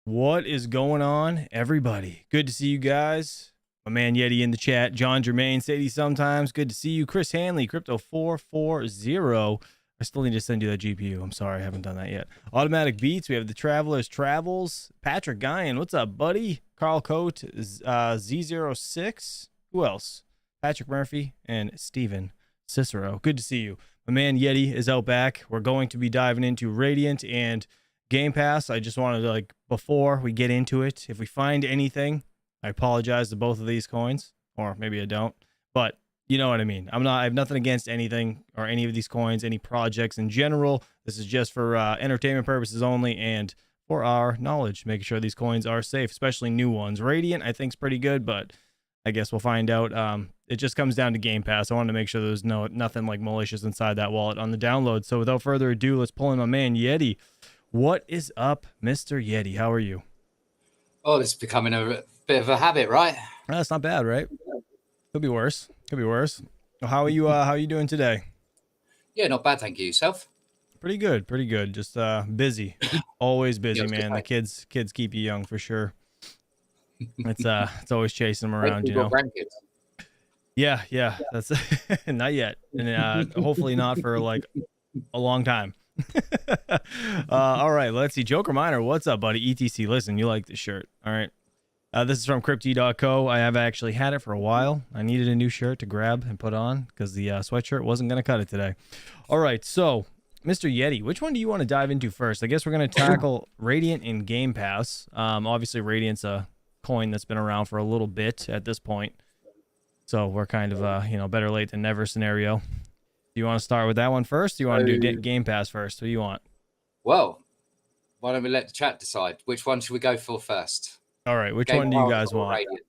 What is going on, everybody? Good to see you guys. My man Yeti in the chat. John Germain, Sadie sometimes. Good to see you. Chris Hanley, Crypto 440. I still need to send you that GPU. I'm sorry, I haven't done that yet. Automatic Beats. We have the Travelers Travels. Patrick Guyan, what's up, buddy? Carl Coate, Z06. Who else? Patrick Murphy and Steven Cicero. Good to see you. My man Yeti is out back. We're going to be diving into Radiant and Game Pass. I just wanted to, before we get into it, if we find anything, I apologize to both of these coins, or maybe I don't, but you know what I mean. I have nothing against anything or any of these coins, any projects in general. This is just for entertainment purposes only and for our knowledge, making sure these coins are safe, especially new ones. Radiant, I think, is pretty good, but I guess we'll find out. It just comes down to Game Pass. I wanted to make sure there's nothing like malicious inside that wallet on the download. So without further ado, let's pull in my man Yeti. What is up, Mr. Yeti? How are you? Oh, this is becoming a bit of a habit, right? That's not bad, right? Could be worse. Could be worse. How are you? How are you doing today? Yeah, not bad, thank you. Yourself? Pretty good. Pretty good. Just busy. Always busy, Yeah, man. good, The kids keep you young for sure. It's always chasing them around, you know. Grandkids. Yeah. That's not yet, and hopefully not for like a long time. All right, let's see. Joker Miner, what's up, buddy? ETC, listen, you like this shirt. All right. This is from crypto.co. I have actually had it for a while. I needed a new shirt to grab and put on because the sweatshirt wasn't going to cut it today. All right, so Mr. Yeti, which one do you want to dive into first? I guess we're going to tackle Radiant and Game Pass. Obviously, Radiant's a coin that's been around for a little bit at this point. So we're kind of, better late than never scenario. Do you want to start with that one first? Do you want to do Game Pass first? What do you want? Well, why don't we let the chat decide? Which one should we go for first? All right, which Game one do you Pass guys or want? Radiant?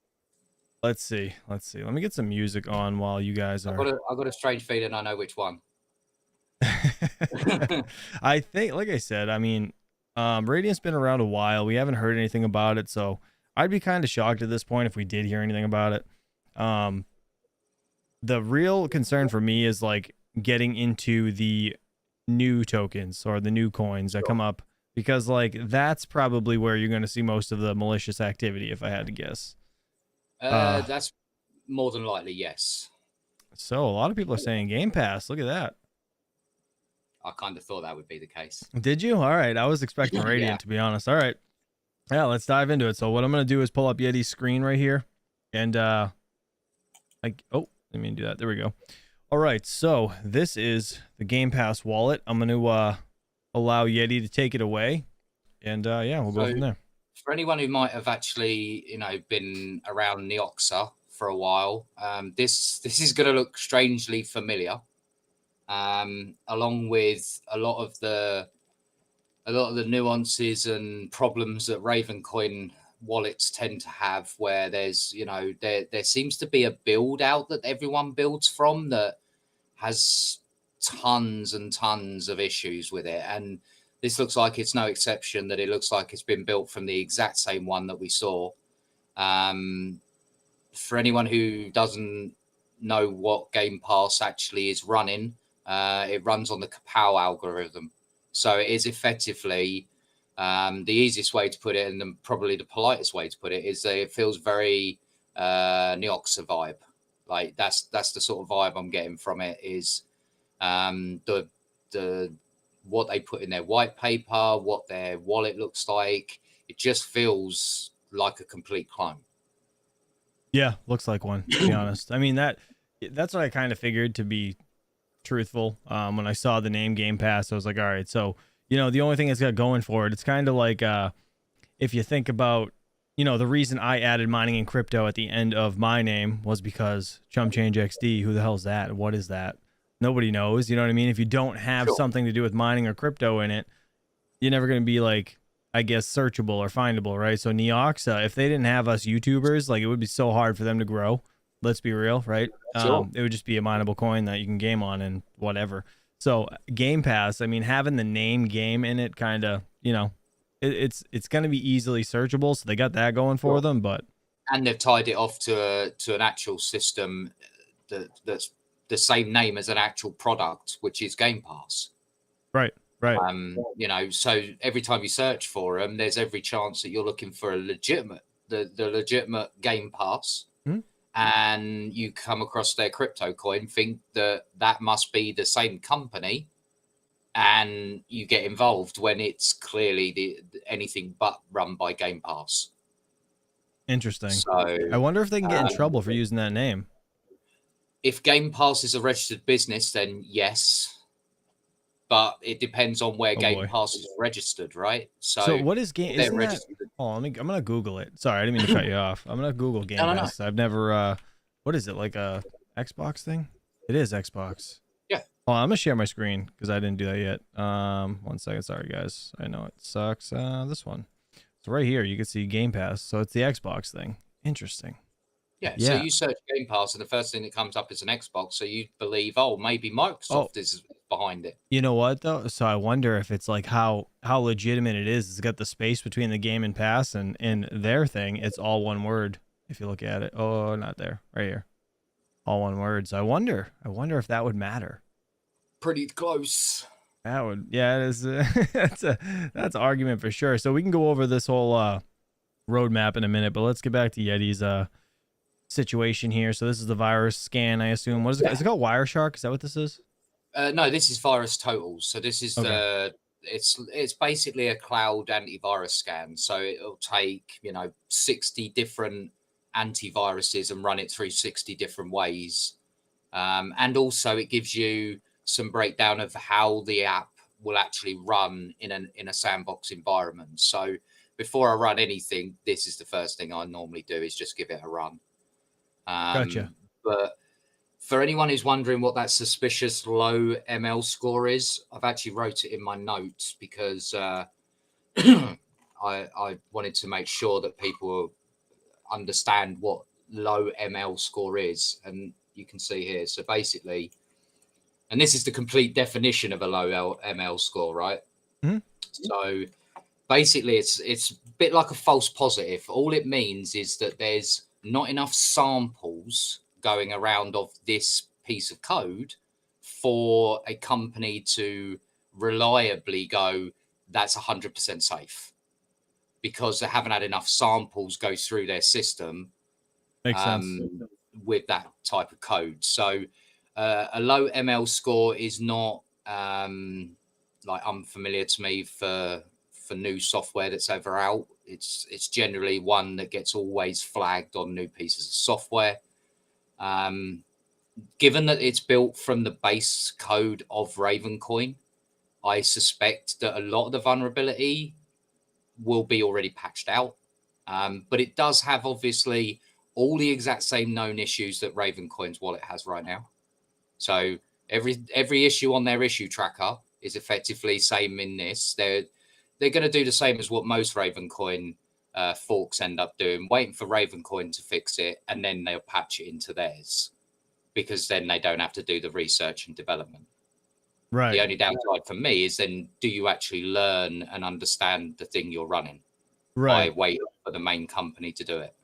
Let's see. Let me get some music on while you guys are. I've got a strange feeling I know which one. I think, like I said, I mean, Radiant's been around a while. We haven't heard anything about it, so I'd be kind of shocked at this point if we did hear anything about it. The real concern for me is like getting into the new tokens or the new coins that come up, because like that's probably where you're going to see most of the malicious activity, if I had to guess. That's more than likely, yes. So a lot of people are saying Game Pass. Look at that. I kind of thought that would be the case. Did you? All right. I was expecting Radiant, Yeah. to be honest. All right. Yeah, let's dive into it. So what I'm going to do is pull up Yeti's screen right here. And let me do that. There we go. All right. So this is the Game Pass wallet. I'm going to allow Yeti to take it away. And we'll go from there. For anyone who might have actually, been around Neoxa for a while, this is going to look strangely familiar. Along with a lot of the nuances and problems that Ravencoin wallets tend to have, where there's there seems to be a build out that everyone builds from that has tons and tons of issues with it, and this looks like it's no exception. That it looks like it's been built from the exact same one that we saw. For anyone who doesn't know what Game Pass actually is running, it runs on the Kapow algorithm. So it is effectively the easiest way to put it, and probably the politest way to put it, is that it feels very Neoxa vibe. Like that's the sort of vibe I'm getting from it. Is the what they put in their white paper, what their wallet looks like. It just feels like a complete clone. Yeah, looks like one, to be honest. I mean, that's what I kind of figured, to be truthful. When I saw the name Game Pass, I was like, all right, so the only thing it's got going for it, it's kind of like if you think about the reason I added mining and crypto at the end of my name was because Chump Change XD. Who the hell is that? What is that? Nobody knows. You know what I mean? If you don't have something to do with mining or crypto in it, you're never going to be, like, I guess, searchable or findable, right? So Neoxa, if they didn't have us YouTubers, like, it would be so hard for them to grow. Let's be real, right? It would just be a mineable coin that you can game on and whatever. So Game Pass, I mean, having the name game in it, kind of, it's going to be easily searchable. So they got that going for them, and they've tied it off to an actual system that's the same name as an actual product, which is Game Pass. Right. Right. You know, so every time you search for them, there's every chance that you're looking for a legitimate, the legitimate Game Pass, Hmm? and you come across their crypto coin, think that that must be the same company, and you get involved when it's clearly anything but run by Game Pass. Interesting. So, I wonder if they can get in um, trouble for using that name. if Game Pass is a registered business, then yes, but it depends on where Oh Game boy. Pass is registered, right? So So what is game? if they're Isn't that? registered, Oh, I'm gonna Google it. Sorry, I didn't mean to cut you off. I'm gonna Google Game no, no, no, Pass. I've never. What is it, like a Xbox thing? It is Xbox. yeah, Oh, I'm gonna share my screen because I didn't do that yet. 1 second. Sorry, guys. I know it sucks. This one. So right here, you can see Game Pass. So it's the Xbox thing. Interesting. yeah. So Yeah. you search Game Pass, and the first thing that comes up is an Xbox. So you believe, oh, maybe Oh, Microsoft is behind it. you know what though? So I wonder if it's like how legitimate it is. It's got the space between the game and pass, and in their thing, it's all one word. If you look at it, oh, not there, right here, all one word. So I wonder if that would matter. Pretty close. That would, yeah, it is. That's an argument for sure. So we can go over this whole roadmap in a minute, but let's get back to Yeti's situation here. So this is the virus scan, I assume. What is it? Yeah. Is it called Wireshark? Is that what this is? No, this is Virus Totals. So this is Okay. it's basically a cloud antivirus scan. So it'll take 60 different antiviruses and run it through 60 different ways. And also it gives you some breakdown of how the app will actually run in a sandbox environment. So before I run anything, this is the first thing I normally do is just give it a run. Gotcha. But for anyone who's wondering what that suspicious low ML score is, I've actually wrote it in my notes because I wanted to make sure that people understand what low ML score is. And you can see here. So basically, and this is the complete definition of a low ML score, right? Mm-hmm. So basically, it's a bit like a false positive. All it means is that there's not enough samples going around of this piece of code for a company to reliably go, that's 100% safe, because they haven't had enough samples go through their system Makes sense. with that type of code. So a low ML score is not like unfamiliar to me for new software that's ever out. It's generally one that gets always flagged on new pieces of software. Given that it's built from the base code of Ravencoin, I suspect that a lot of the vulnerability will be already patched out. But it does have obviously all the exact same known issues that Ravencoin's wallet has right now. So every issue on their issue tracker is effectively same in this. They're going to do the same as what most Ravencoin forks end up doing, waiting for Ravencoin to fix it, and then they'll patch it into theirs, because then they don't have to do the research and development. Right. The only downside for me is then, do you actually learn and understand the thing you're running by waiting for the main company to do it?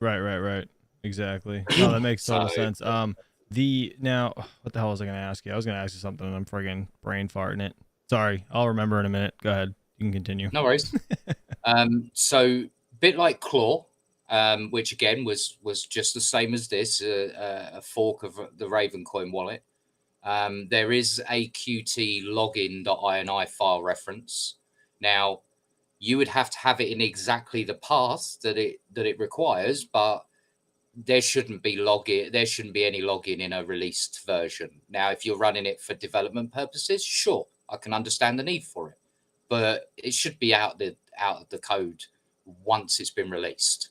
Right. Exactly. No, that makes total sense. Now, what the hell was I gonna ask you? I was gonna ask you something and I'm friggin' brain farting it. Sorry, I'll remember in a minute. Go ahead. You can continue. No worries. So bit like Claw, which again was just the same as this, a fork of the Ravencoin wallet. There is a Qt login.ini file reference. Now, you would have to have it in exactly the path that it requires, but there shouldn't be any login in a released version. Now, if you're running it for development purposes, sure, I can understand the need for it, but it should be out of the code once it's been released.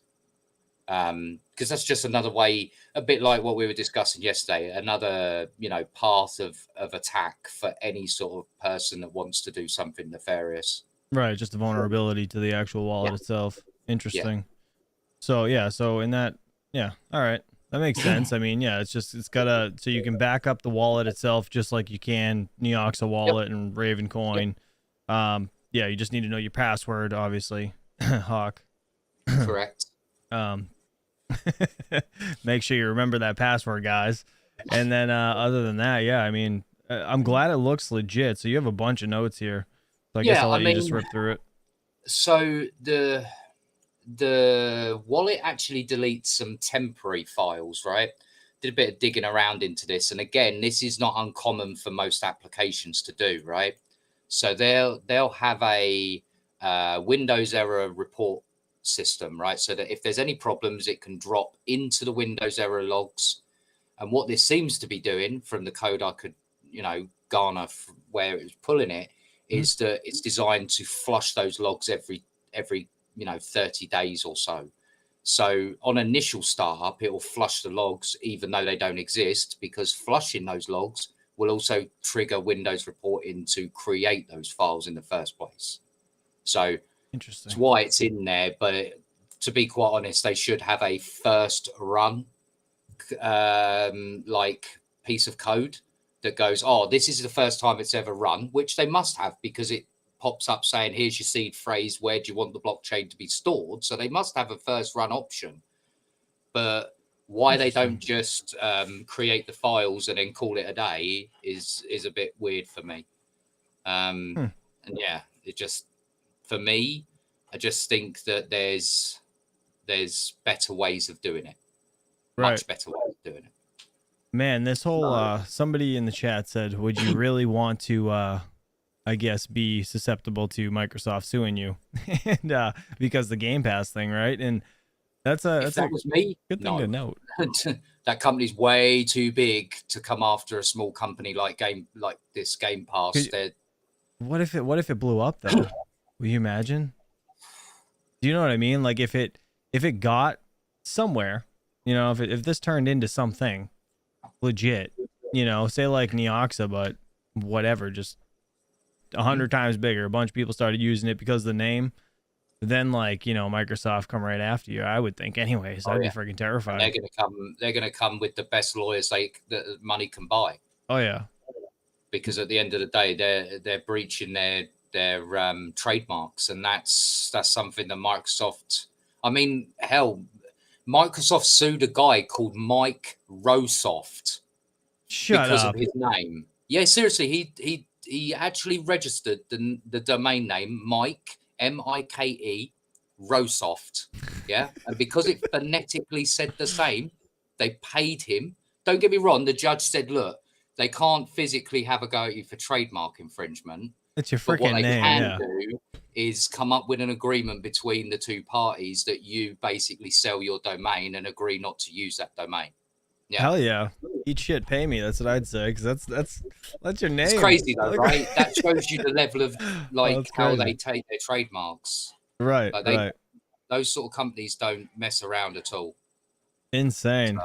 Because that's just another way, a bit like what we were discussing yesterday, another path of attack for any sort of person that wants to do something nefarious. Right, just a vulnerability to the actual wallet itself. Interesting. Yeah. So in that, yeah, all right, that makes sense. I mean, yeah, it's gotta, so you can back up the wallet itself just like you can Neoxa wallet and Ravencoin. Yeah, you just need to know your password, obviously. Hawk. Correct. Make sure you remember that password, guys. And then other than that, yeah, I mean, I'm glad it looks legit. So you have a bunch of notes here. So I guess Yeah, I'll I let you just mean, rip through it. so the wallet actually deletes some temporary files, right? Did a bit of digging around into this, and again, this is not uncommon for most applications to do, right? So they'll have a Windows error report system, right? So that if there's any problems, it can drop into the Windows error logs. And what this seems to be doing, from the code I could, garner where it was pulling it, is that it's designed to flush those logs every 30 days or so. So on initial startup, it will flush the logs even though they don't exist, because flushing those logs will also trigger Windows reporting to create those files in the first place. So Interesting. it's why it's in there. But to be quite honest, they should have a first run like piece of code that goes, oh, this is the first time it's ever run, which they must have, because it pops up saying, here's your seed phrase, where do you want the blockchain to be stored? So they must have a first run option. But why they don't just create the files and then call it a day is a bit weird for me. And yeah, it just, for me, I just think that there's better ways of doing it. Much better way of doing it. Man, this whole somebody in the chat said, would you really want to I guess be susceptible to Microsoft suing you? And because the Game Pass thing, right? And that was me, good thing to note. That company's way too big to come after a small company like this Game Pass. What if it blew up though? Will you imagine? Do you know what I mean? Like if it got somewhere, if this turned into something legit, say like Neoxa, but whatever, just 100 times bigger, a bunch of people started using it because of the name, then Microsoft come right after you, I would think anyways. I'd be freaking terrified. And they're gonna come with the best lawyers that money can buy. Oh yeah, because at the end of the day, they're breaching their trademarks, and that's something that Microsoft, I mean, hell, Microsoft sued a guy called Mike Rosoft because of his name. Yeah, seriously, he actually registered the domain name Mike, Mike, Rosoft. Yeah, and because it phonetically said the same, they paid him. Don't get me wrong, the judge said, look, they can't physically have a go at you for trademark infringement. It's your freaking name. What they can do is come up with an agreement between the two parties that you basically sell your domain and agree not to use that domain. Yeah. Hell yeah. Eat shit, pay me. That's what I'd say, because that's your name. It's crazy though, right? That shows you the level of how they take their trademarks. Right, right. Those sort of companies don't mess around at all. Insane.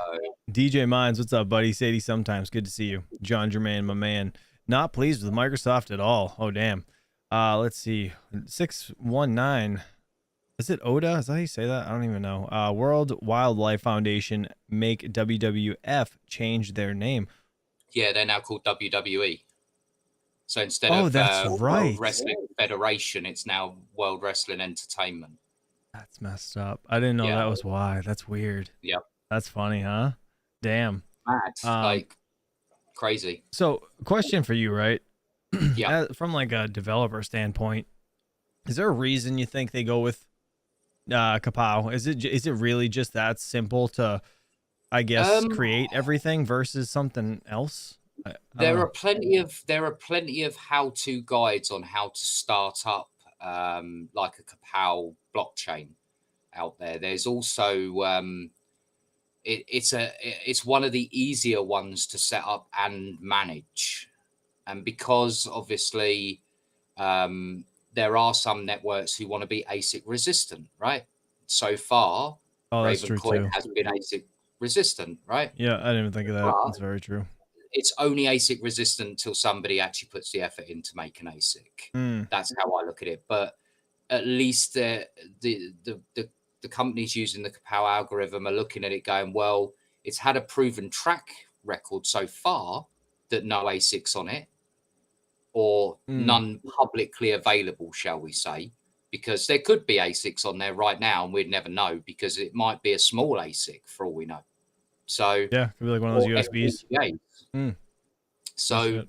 DJ Mines, what's up, buddy? Sadie, sometimes good to see you. John Germain, my man. Not pleased with Microsoft at all. Oh damn. Let's see. 619. Is it Oda? Is that how you say that? I don't even know. World Wildlife Foundation make WWF change their name. Yeah, they're now called WWE. So instead of World Wrestling Federation, it's now World Wrestling Entertainment. That's messed up. I didn't know that was why. That's weird. Yep. That's funny, huh? Damn. Mad. Crazy. So, question for you, right? Yeah. From like a developer standpoint, is there a reason you think they go with Kapow? Is it really just that simple to, I guess, create everything versus something else? There are plenty of how-to guides on how to start up like a Kapow blockchain out there. There's also it's one of the easier ones to set up and manage, and because obviously there are some networks who want to be ASIC resistant, right? So far, Ravencoin has been ASIC resistant, right? Yeah, I didn't even think of that. That's very true. It's only ASIC resistant until somebody actually puts the effort in to make an ASIC. That's how I look at it. But at least the companies using the Kapow algorithm are looking at it going, well, it's had a proven track record so far that no ASICs on it, or none publicly available, shall we say, because there could be ASICs on there right now and we'd never know, because it might be a small ASIC for all we know. So yeah, could be like one of those USBs. So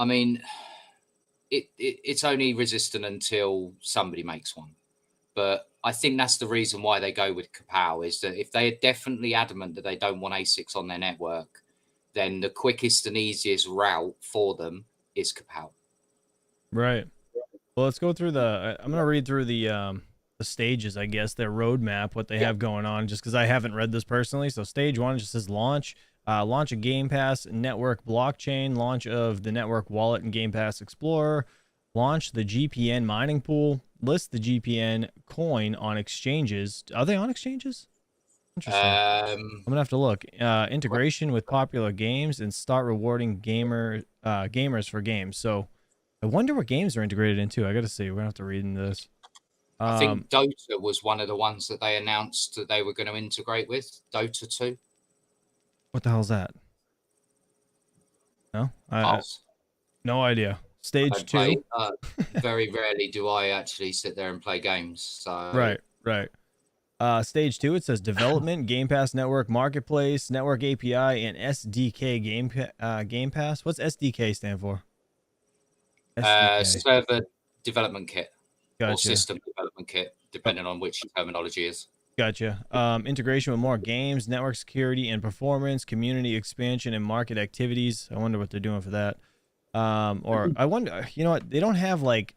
I mean, it's only resistant until somebody makes one. But I think that's the reason why they go with Kapow, is that if they're definitely adamant that they don't want ASICS on their network, then the quickest and easiest route for them is Kapow. Right. Well, let's go through I'm gonna read through the stages, I guess, their roadmap, what they have going on, just because I haven't read this personally. So stage 1 just says launch. Launch a Game Pass network blockchain, launch of the network wallet and Game Pass Explorer, launch the GPN mining pool, list the GPN coin on exchanges. Are they on exchanges? Interesting. I'm gonna have to look. Integration with popular games and start rewarding gamers for games. So I wonder what games are integrated into. I gotta see. We're gonna have to read in this. I think Dota was one of the ones that they announced that they were going to integrate with. Dota 2. What the hell's that? No, no idea. Stage 2. Very rarely do I actually sit there and play games. So Right. Stage 2, it says development, Game Pass Network Marketplace, Network API, and SDK Game Pass. What's SDK stand for? Server Development Kit. Gotcha. Or System Development Kit, depending on which terminology is. Gotcha. Integration with more games, network security and performance, community expansion, and market activities. I wonder what they're doing for that. Or I wonder, you know what? They don't have like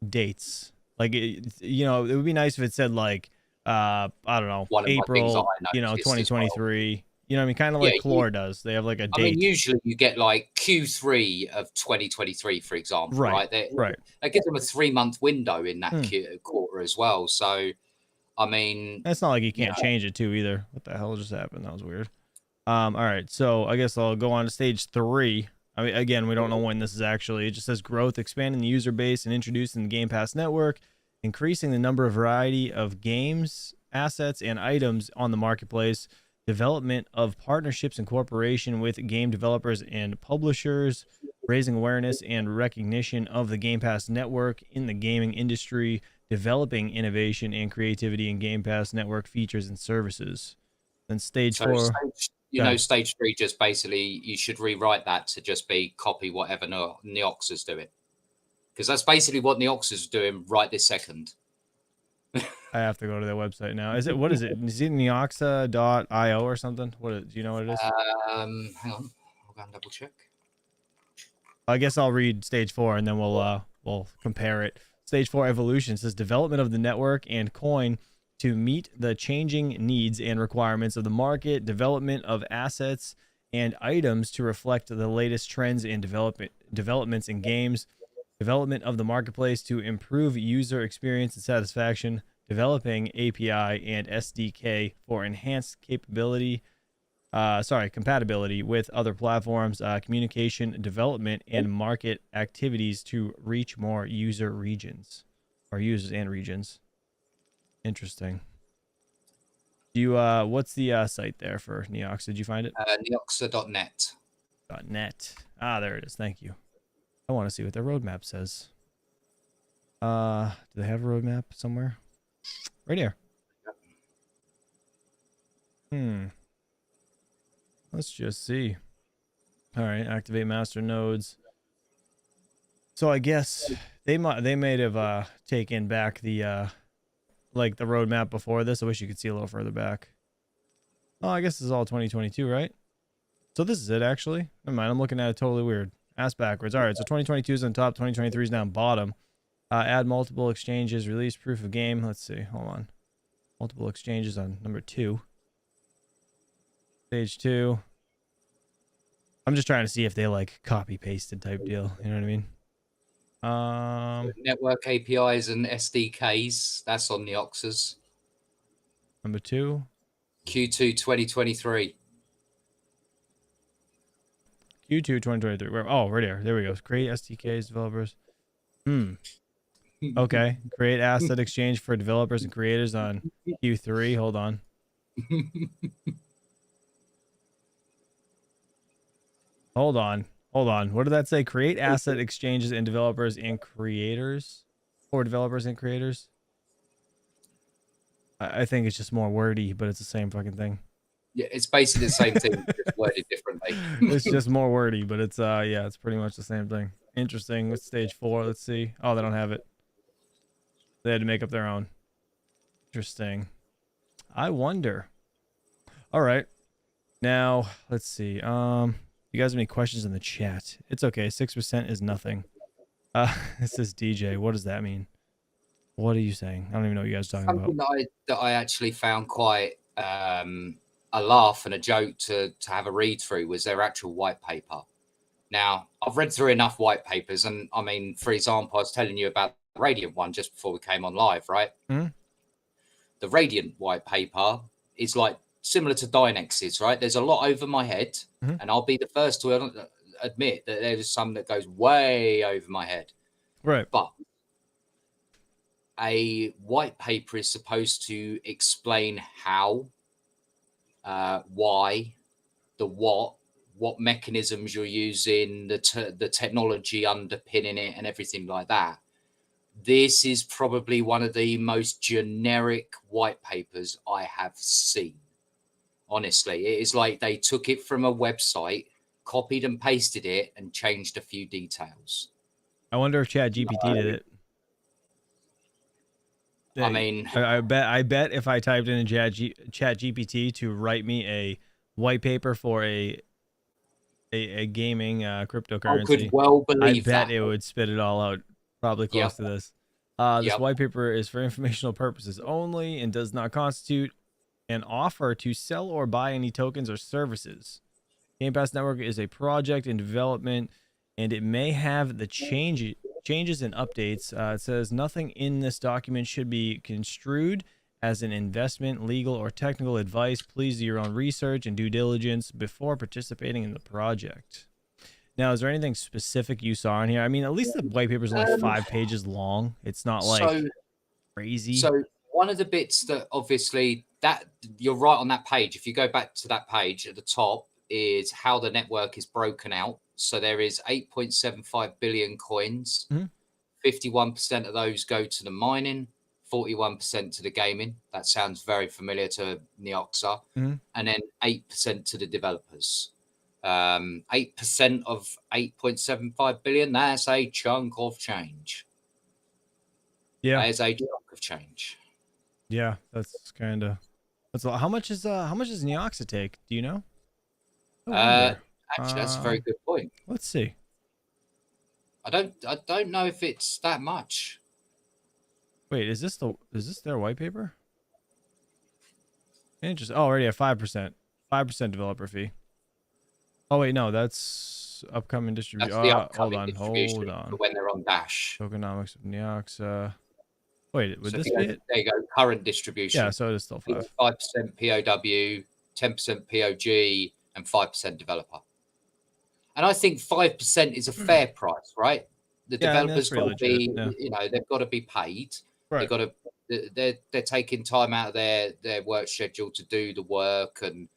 dates. Like, it would be nice if it said like, I don't know, April, 2023. You know what I mean? Kind of like Clore does. They have like a date. I mean, usually you get like Q3 of 2023, for example, right? That gives them a 3-month window in that quarter as well. So, I mean, it's not like you can't change it too either. What the hell just happened? That was weird. All right, so I guess I'll go on to stage 3. I mean, again, we don't know when this is actually. It just says growth, expanding the user base and introducing the Game Pass network, increasing the number of variety of games, assets, and items on the marketplace, development of partnerships and cooperation with game developers and publishers, raising awareness and recognition of the Game Pass network in the gaming industry, developing innovation and creativity in Game Pass network features and services. Then stage 4. Stage 3 just basically, you should rewrite that to just be copy whatever Neox is doing. Because that's basically what Neox is doing right this second. I have to go to their website now. What is it? Is it neoxa.io or something? Do you know what it is? Hang on. I'll go and double check. I guess I'll read stage 4 and then we'll compare it. Stage 4 evolution says development of the network and coin to meet the changing needs and requirements of the market, development of assets and items to reflect the latest trends and developments in games, development of the marketplace to improve user experience and satisfaction, developing API and SDK for enhanced compatibility with other platforms, communication, development, and market activities to reach more users and regions. Interesting. Do you what's the site there for Neox? Did you find it? Neoxa.net. .net. There it is. Thank you. I want to see what their roadmap says. Do they have a roadmap somewhere? Right here. Let's just see. All right, activate master nodes. So I guess they may have taken back the like the roadmap before this. I wish you could see a little further back. Oh, I guess this is all 2022, right? So this is it actually. Never mind, I'm looking at it totally weird. Ass backwards. All right, so 2022 is on top, 2023 is down bottom. Add multiple exchanges, release proof of game. Let's see, hold on. Multiple exchanges on number 2. Stage 2. I'm just trying to see if they like copy pasted type deal. You know what I mean? Network APIs and SDKs. That's on Neox's. Number 2. Q2 2023. Q2 2023. Oh, right here. There we go. Create SDKs, developers. Okay. Create asset exchange for developers and creators on Q3. Hold on. Hold on. What did that say? Create asset exchanges and developers and creators? Or developers and creators? I think it's just more wordy, but it's the same fucking thing. Yeah, it's basically the same thing, just worded differently. It's just more wordy, but it's yeah, it's pretty much the same thing. Interesting. What's stage 4? Let's see. Oh, they don't have it. They had to make up their own. Interesting. I wonder. All right. Now, let's see. You guys have any questions in the chat? It's okay. 6% is nothing. This is DJ. What does that mean? What are you saying? I don't even know what you guys are talking Something about. that I actually found quite a laugh and a joke to have a read through was their actual white paper. Now, I've read through enough white papers, and I mean, for example, I was telling you about the Radiant one just before we came on live, right? Hmm? The Radiant white paper is like similar to Dynex's, right? There's a lot over my head, Mhm. and I'll be the first to admit that there's some that goes way over my head. Right. But a white paper is supposed to explain how, why, the what mechanisms you're using, the technology underpinning it, and everything like that. This is probably one of the most generic white papers I have seen. Honestly, it is like they took it from a website, copied and pasted it, and changed a few details. I wonder if Chat GPT did it. I mean, I bet if I typed in Chat GPT to write me a white paper for a gaming cryptocurrency, I could well I believe bet that. it would spit it all out, probably close to this. This Yep. white paper is for informational purposes only and does not constitute an offer to sell or buy any tokens or services. Game Pass Network is a project in development, and it may have the changes and updates. It says nothing in this document should be construed as an investment, legal, or technical advice. Please do your own research and due diligence before participating in the project. Now, is there anything specific you saw in here? I mean, at least the white paper is only 5 pages long. It's not like crazy. So one of the bits that obviously that you're right on that page. If you go back to that page at the top is how the network is broken out. So there is 8.75 billion coins. 51% of those go to the mining, 41% to the gaming. That sounds very familiar to Neoxa. And then 8% to the developers. 8% of 8.75 billion, that's a chunk of change. Yeah. That is a chunk of change. Yeah, that's kind of that's a lot. How much does Neoxa take? Do you know? Actually, that's a very good point. Let's see. I don't know if it's that much. Wait, is this their white paper? Interesting. Oh, already at 5%. 5% developer fee. Oh wait, no, that's upcoming distribution. That's the upcoming distribution hold on. when they're on Dash. Tokenomics of Neoxa. Wait, would So this be it? There you go. Current distribution. Yeah, so it is still 5. 5% POW, 10% POG, and 5% developer. And I think 5% is a fair price, right? The developers got to be, they've got to be paid. Right. They've got to, they're taking time out of their work schedule to do the work and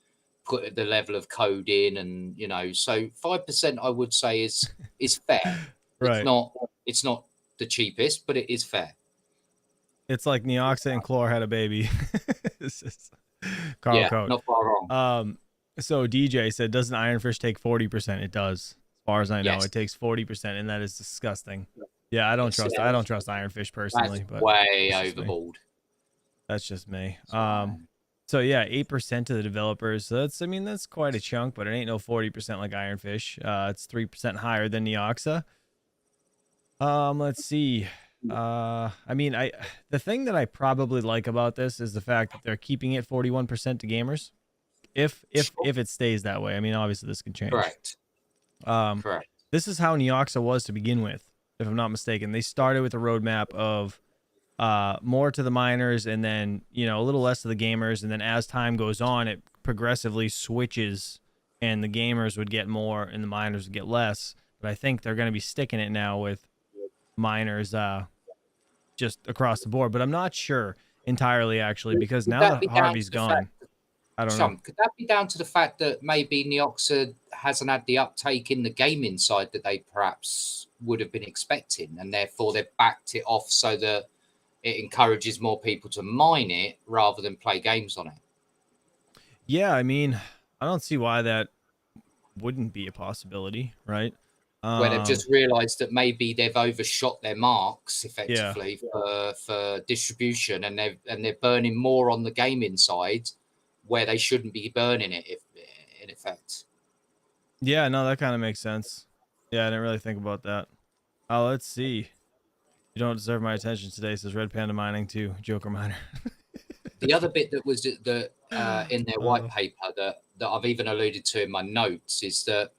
put the level of code in, and so 5% I would say is fair. Right. It's not the cheapest, but it is fair. It's like Neoxa and Chlor had a baby. It's just Carl Coat. Not far wrong. So DJ said, doesn't Ironfish take 40%? It does. As far as I know, it takes 40%, and that is disgusting. Yeah, I don't trust Ironfish personally. That's way overboard. That's just me. So yeah, 8% to the developers. So that's quite a chunk, but it ain't no 40% like Ironfish. It's 3% higher than Neoxa. Let's see. The thing that I probably like about this is the fact that they're keeping it 41% to gamers. If it stays that way. I mean, obviously this can change. Correct. Correct. This is how Neoxa was to begin with, if I'm not mistaken. They started with a roadmap of more to the miners, and then a little less to the gamers, and then as time goes on, it progressively switches, and the gamers would get more and the miners would get less. But I think they're going to be sticking it now with miners just across the board. But I'm not sure entirely, actually, because now that Harvey's gone, I don't know. Could that be down to the fact that maybe Neoxa hasn't had the uptake in the gaming side that they perhaps would have been expecting, and therefore they've backed it off so that it encourages more people to mine it rather than play games on it? Yeah, I mean, I don't see why that wouldn't be a possibility, right? where they've Um, just realized that maybe they've overshot their marks yeah. effectively for distribution, and they're burning more on the gaming side where they shouldn't be burning it, if in effect. Yeah, no, that kind of makes sense. Yeah, I didn't really think about that. Oh, let's see. You don't deserve my attention today, says Red Panda Mining to Joker Miner. The other bit that was in their white uh, paper that I've even alluded to in my notes is that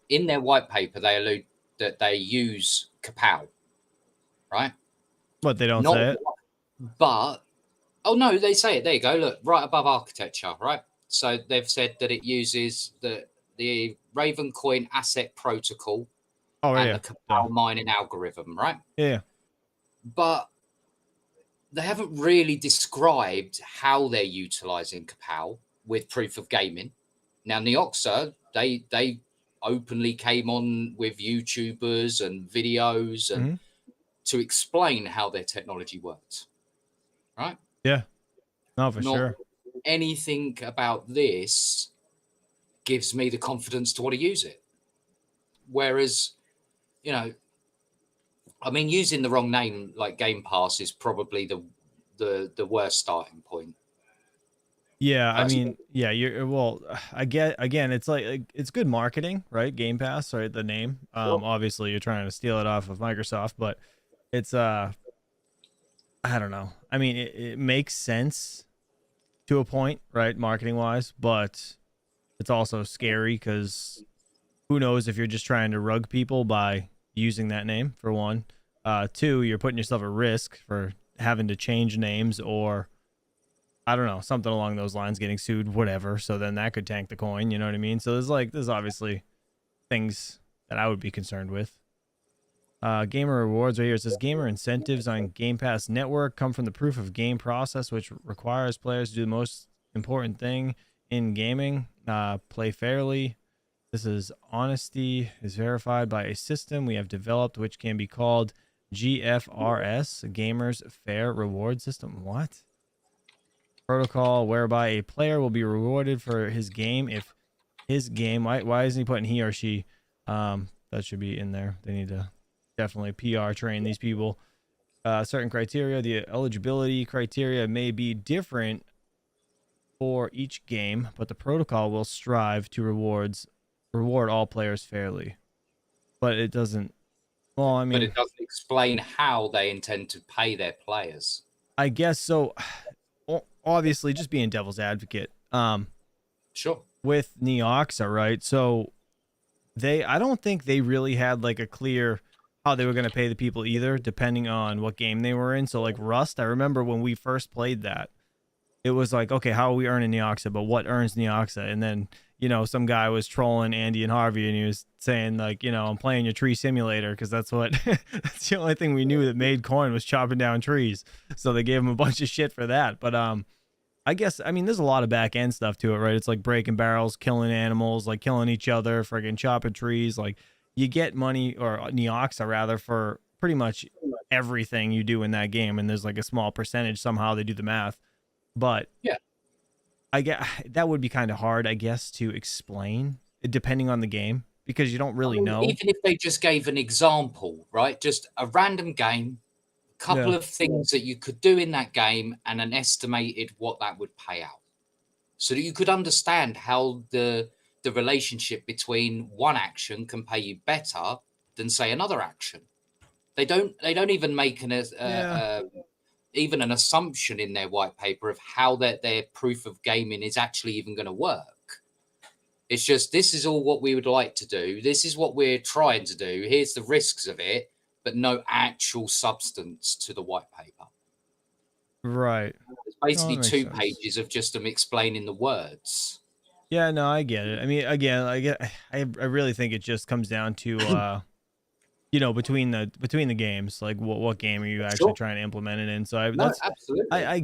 in their white paper they allude that they use Kapow, right? what, they don't Not, say it? but oh no, they say it. There you go. Look, right above architecture, right? So they've said that it uses the Ravencoin asset protocol Oh, and yeah. the Kapow mining algorithm, right? Yeah. But they haven't really described how they're utilizing Kapow with proof of gaming. Now, Neoxa, they openly came on with YouTubers and videos and Mm-hmm. to explain how their technology works, right? Yeah. No, for Not sure. anything about this gives me the confidence to want to use it. Whereas, you know, I mean, using the wrong name like Game Pass is probably the worst starting point. Yeah, I Personally. mean, yeah, you're well, I get again, it's like it's good marketing, right? Game Pass, right? The name. Sure. Obviously you're trying to steal it off of Microsoft, but it's I don't know. I mean, it makes sense to a point, right? Marketing wise, but it's also scary because who knows if you're just trying to rug people by using that name, for one. Two, you're putting yourself at risk for having to change names or I don't know, something along those lines, getting sued, whatever. So then that could tank the coin, you know what I mean? So there's obviously things that I would be concerned with. Gamer rewards right here. It says gamer incentives on Game Pass Network come from the proof of game process, which requires players to do the most important thing in gaming, play fairly. This is honesty is verified by a system we have developed, which can be called GFRS, Gamers Fair Reward System. What? Protocol whereby a player will be rewarded for his game if his game, why isn't he putting he or she? That should be in there. They need to definitely PR train these people. Certain criteria, the eligibility criteria may be different for each game, but the protocol will strive to reward all players fairly. But it doesn't. Well, I But mean, it doesn't explain how they intend to pay their players. I guess so. Obviously, just being devil's advocate. Sure. With Neoxa, right? So I don't think they really had like a clear how they were going to pay the people either, depending on what game they were in. So like Rust, I remember when we first played that, it was like, okay, how are we earning Neoxa, but what earns Neoxa? And then, some guy was trolling Andy and Harvey and he was saying like, I'm playing your tree simulator because that's what that's the only thing we knew that made coin was chopping down trees. So they gave him a bunch of shit for that. But I guess, I mean, there's a lot of back end stuff to it, right? It's like breaking barrels, killing animals, like killing each other, friggin' chopping trees. Like you get money or Neoxa rather for pretty much everything you do in that game. And there's like a small percentage somehow they do the math. But Yeah. I get that would be kind of hard, I guess, to explain depending on the game because you don't really know. Even if they just gave an example, right? Just a random game, a couple of things that you could do in that game, and an estimated what that would pay out, so that you could understand how the relationship between one action can pay you better than say another action. They don't even make even an assumption in their white paper of how their proof of gaming is actually even going to work. It's just, this is all what we would like to do. This is what we're trying to do. Here's the risks of it, but no actual substance to the white paper. Right. It's basically that makes 2 sense. pages of just them explaining the words. Yeah, no, I get it. I mean, again, I really think it just comes down to between the games, like what game are you actually Sure. trying to implement it in? So Absolutely. I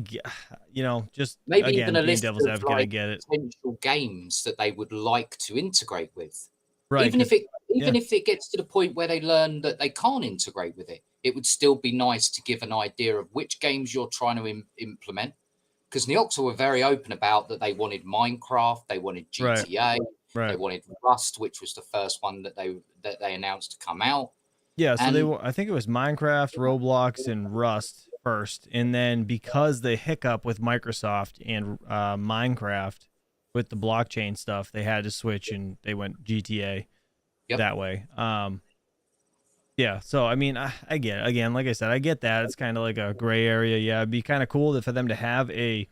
just Maybe again even a being list devil's of advocate, I get it. potential games that they would like to integrate with. Right, Even if it gets to the point where they learn that they can't integrate with it, it would still be nice to give an idea of which games you're trying to implement. Because Neoxa were very open about that they wanted Minecraft, they wanted GTA, They Right. wanted Rust, which was the first one that they announced to come out. Yeah, so And I think it was Minecraft, Roblox, and Rust first, and then because the hiccup with Microsoft and Minecraft with the blockchain stuff, they had to switch and they went GTA yep, that way. Yeah, so I mean, I get it. Again, like I said, I get that it's kind of like a gray area. Yeah, it'd be kind of cool for them to have a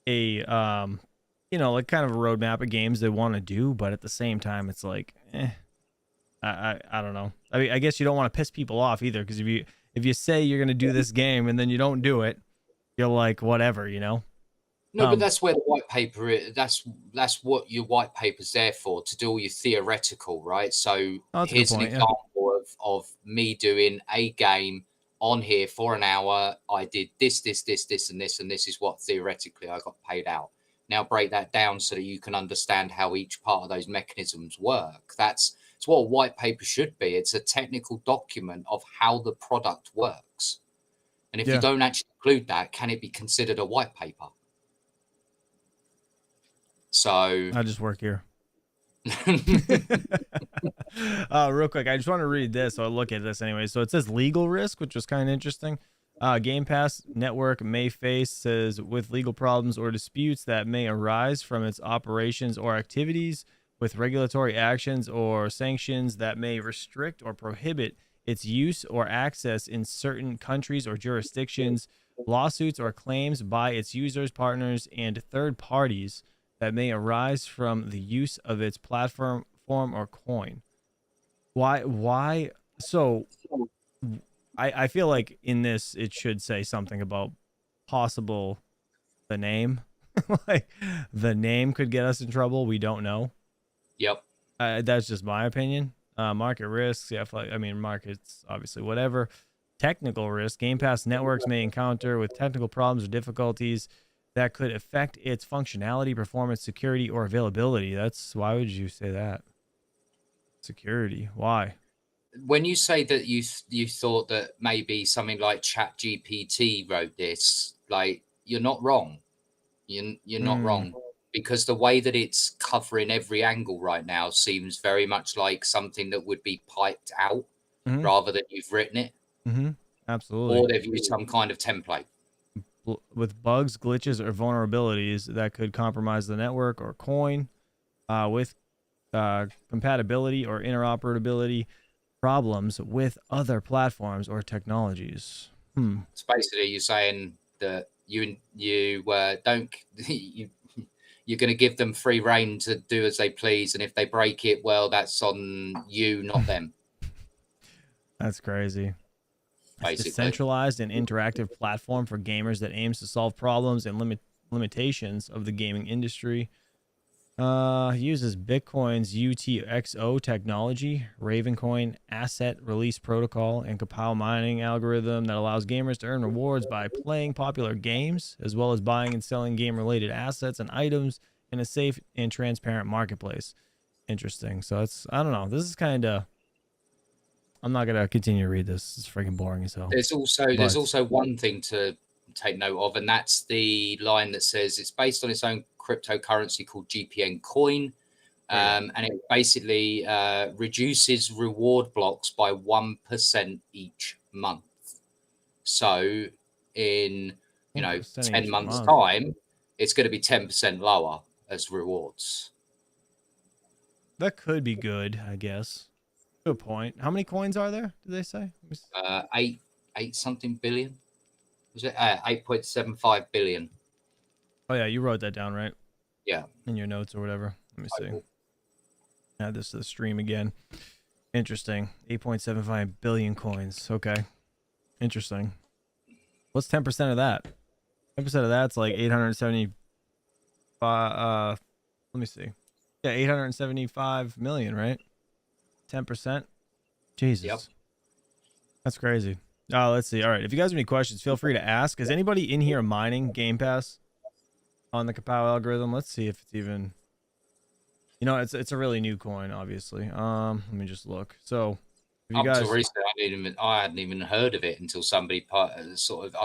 like kind of a roadmap of games they want to do, but at the same time, it's like, I don't know. I mean, I guess you don't want to piss people off either, because if you say you're gonna do this game and then you don't do it, you're like, whatever, you know. no, but that's where the white paper is. That's what your white paper's there for, to do all your theoretical, right? So Oh, that's a good here's an point. Yeah. example of me doing a game on here for an hour. I did this, and this is what theoretically I got paid out. Now break that down so that you can understand how each part of those mechanisms work. It's what a white paper should be. It's a technical document of how the product works. And if you Yeah. don't actually include that, can it be considered a white paper? So I just work here. Real quick, I just want to read this. So I'll look at this anyway. So it says legal risk, which was kind of interesting. Game Pass network may face, says, with legal problems or disputes that may arise from its operations or activities, with regulatory actions or sanctions that may restrict or prohibit its use or access in certain countries or jurisdictions, lawsuits or claims by its users, partners, and third parties that may arise from the use of its platform, form, or coin. Why? So I feel like in this it should say something about possible the name. Like the name could get us in trouble. We don't know. yep. That's just my opinion. Market risks. Yeah, I mean, markets obviously whatever. Technical risk. Game Pass networks may encounter with technical problems or difficulties that could affect its functionality, performance, security, or availability. That's why would you say that? Security. Why? When you say that you thought that maybe something like Chat GPT wrote this, like, you're not wrong. You're not Mm. wrong, because the way that it's covering every angle right now seems very much like something that would be piped out Mm-hmm. rather than you've written it, Mm-hmm. Absolutely. or they've used some kind of template. With bugs, glitches, or vulnerabilities that could compromise the network or coin, with compatibility or interoperability problems with other platforms or technologies. It's basically you're saying that you don't you're going to give them free reign to do as they please, and if they break it, well, that's on you, not them. That's crazy. It's Basically, decentralized and interactive platform for gamers that aims to solve problems and limitations of the gaming industry. Uses Bitcoin's UTXO technology, Ravencoin asset release protocol, and Compile mining algorithm that allows gamers to earn rewards by playing popular games, as well as buying and selling game-related assets and items in a safe and transparent marketplace. Interesting. So I don't know. This is kind of. I'm not gonna continue to read this. It's freaking boring as hell. there's also one thing to take note of, and that's the line that says it's based on its own cryptocurrency called GPN coin. And it basically reduces reward blocks by 1% each month. So in 1% 10 each months month. time, it's going to be 10% lower as rewards. That could be good, I guess. Good point. How many coins are there? Did they say? Eight something billion. Was it 8.75 billion? Oh yeah, you wrote that down, right? Yeah. In your notes or whatever. Let me see. Add this to the stream again. Interesting. 8.75 billion coins. Okay. Interesting. What's 10% of that? 10% of that's like 875 let me see. Yeah, 875 million, right? 10%. Jesus. Yep. That's crazy. Let's see. All right. If you guys have any questions, feel free to ask. Is anybody in here mining Game Pass on the Kapow algorithm? Let's see if it's even. It's a really new coin, obviously. Let me just look. So, if you Up guys, till recently, I hadn't even heard of it until somebody I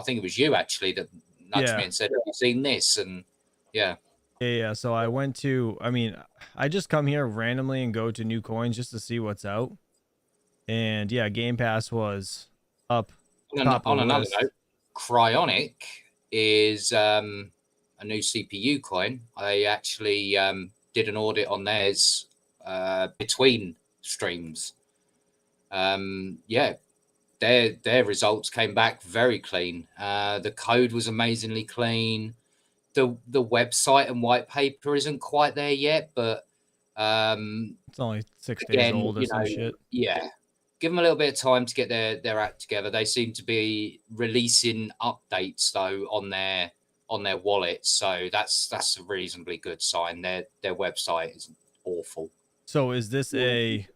think it was you actually that nudged me and said, "Have you seen this?" And yeah. Yeah. So I went to, I mean, I just come here randomly and go to new coins just to see what's out. And yeah, Game Pass was up top of On the another list. note, Cryonic is a new CPU coin. I actually did an audit on theirs between streams. Yeah, their results came back very clean. The code was amazingly clean. The website and white paper isn't quite there yet, but It's only 6 days again, old or some shit. yeah, give them a little bit of time to get their act together. They seem to be releasing updates though on their wallet, so that's a reasonably good sign. Their website is awful. So is this a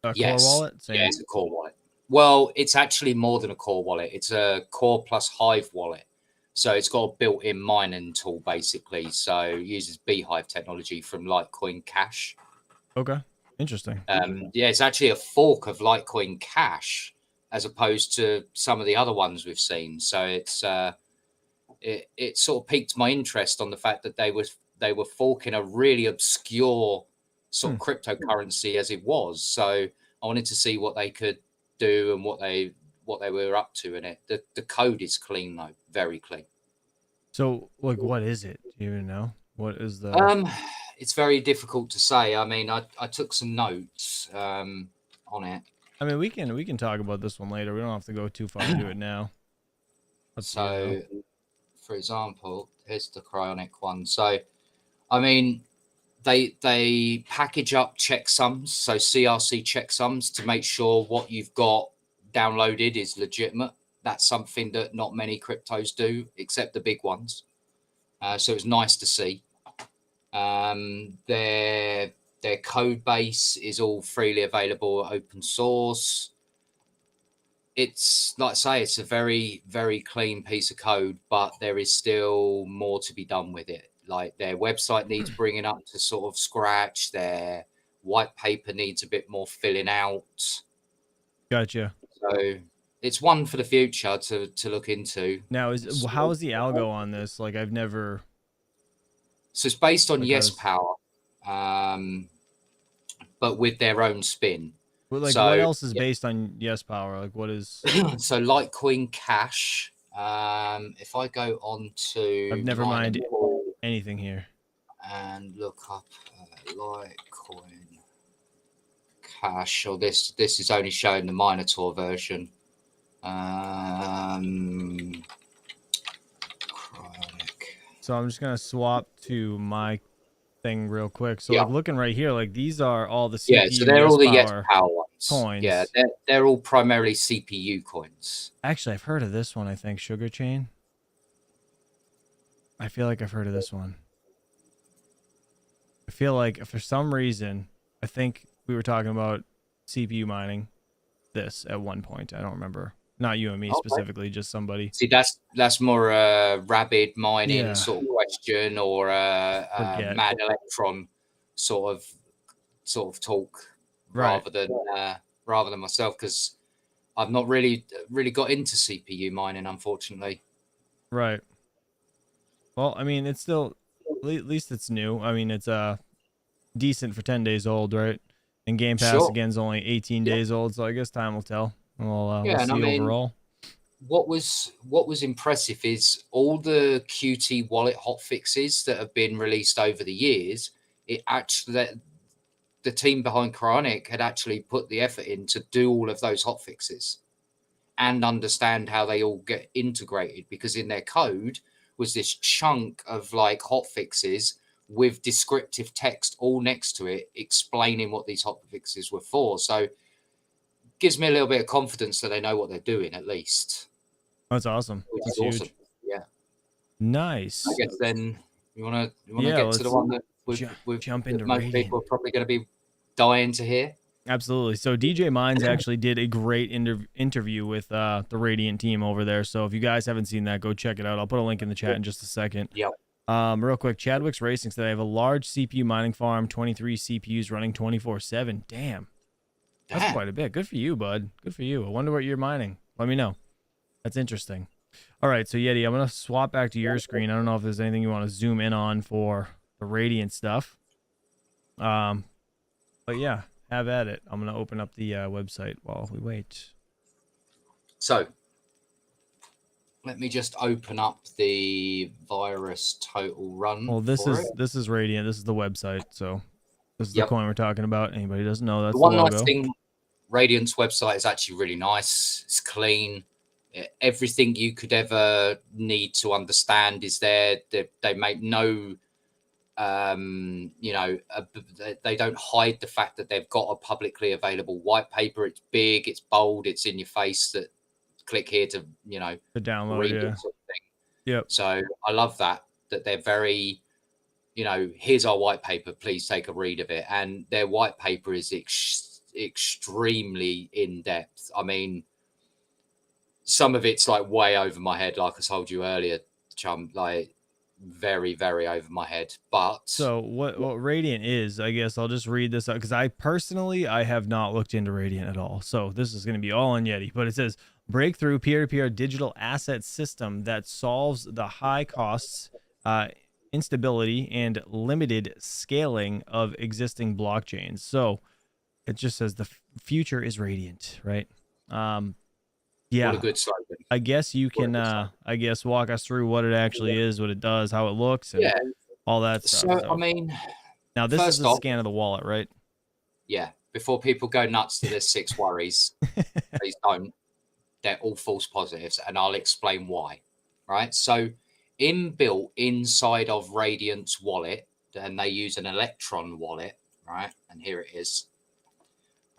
core Yes, wallet? yeah, Same. it's a core wallet. Well, it's actually more than a core wallet. It's a core plus Hive wallet. So it's got a built-in mining tool basically. So it uses Beehive technology from Litecoin Cash. Okay. Interesting. Yeah, it's actually a fork of Litecoin Cash as opposed to some of the other ones we've seen. So it sort of piqued my interest on the fact that they were forking a really obscure sort of cryptocurrency as it was. So I wanted to see what they could do and what they were up to in it. The code is clean though, very clean. So like, what is it? Do you even know? What is the? It's very difficult to say. I mean, I took some notes on it. I mean, we can talk about this one later. We don't have to go too far into it now. So, for example, here's the Cryonic one. So, I mean, they package up checksums, so CRC checksums, to make sure what you've got downloaded is legitimate. That's something that not many cryptos do, except the big ones. So it's nice to see. Their code base is all freely available, open source. It's like I say, it's a very, very clean piece of code, but there is still more to be done with it. Like their website needs bringing up to sort of scratch. Their white paper needs a bit more filling out. Gotcha. So it's one for the future to look into. Now, how is the algo on this? Like, I've never. So it's based on Yes Because Power, but with their own spin. like, So what else is based on Yes Power? Like, what is? so Litecoin Cash. If I go on to I've never mined anything here. and look up Litecoin Cash, or this is only showing the Minotaur version. Cryonic. So I'm just gonna swap to my thing real quick. So like looking right here, like these are all the CPU so they're all the Yes Power Power ones. coins. Yeah, they're all primarily CPU coins. Actually, I've heard of this one. I think Sugar Chain. I feel like I've heard of this one. I feel like for some reason, I think we were talking about CPU mining this at one point. I don't remember. Not you and me specifically, just somebody. See, that's more a rabid mining sort of question, or a Mad Electron sort of talk, rather than myself, because I've not really got into CPU mining, unfortunately. Right. Well, I mean, it's still, at least it's new. I mean, it's decent for 10 days old, right? And Game Pass again is only 18 days old, so I guess time will tell. We'll see overall. What was impressive is all the Qt wallet hotfixes that have been released over the years. It actually, the team behind Cryonic had actually put the effort in to do all of those hotfixes and understand how they all get integrated, because in their code was this chunk of like hotfixes with descriptive text all next to it explaining what these hotfixes were for. So gives me a little bit of confidence that they know what they're doing, at least. That's awesome. Which That's is huge. awesome. Yeah. Nice. I guess then you want to get to the one that we've jump into most Radiant. people are probably going to be dying to hear. Absolutely. So DJ Mines actually did a great interview with the Radiant team over there. So if you guys haven't seen that, go check it out. I'll put a link in the chat in just a second. Yep. Real quick, Chadwick's Racing said I have a large CPU mining farm, 23 CPUs running 24/7. Damn. That's quite a bit. Good for you, bud. Good for you. I wonder what you're mining. Let me know. That's interesting. All right, so Yeti, I'm going to swap back to your screen. I don't know if there's anything you want to zoom in on for the Radiant stuff. But yeah, have at it. I'm gonna open up the website while we wait. So let me just open up the virus total run. Well, this is Radiant. This is the website. So this is the coin we're talking about. Anybody doesn't know, that's the one logo. nice thing. Radiant's website is actually really nice. It's clean. Everything you could ever need to understand is there. They make no, they don't hide the fact that they've got a publicly available white paper. It's big, it's bold, it's in your face. That click here to to download read it. Sort of thing. Yep. So I love that they're very, here's our white paper. Please take a read of it. And their white paper is extremely in depth. I mean, some of it's like way over my head, like I told you earlier, chum, like very, very over my head. But so what Radiant is, I guess I'll just read this out because I have not looked into Radiant at all. So this is going to be all on Yeti, but it says breakthrough peer-to-peer digital asset system that solves the high costs, instability, and limited scaling of existing blockchains. So it just says the future is radiant, right? Yeah, what a good slogan. I guess you can walk us through what it actually is, what it does, how it looks, and all that stuff. So I mean, now this is the scan of the wallet, right? Yeah, before people go nuts to there's 6 worries, please don't. They're all false positives, and I'll explain why. Right, so inbuilt inside of Radiant's wallet, and they use an Electron wallet, right? And here it is.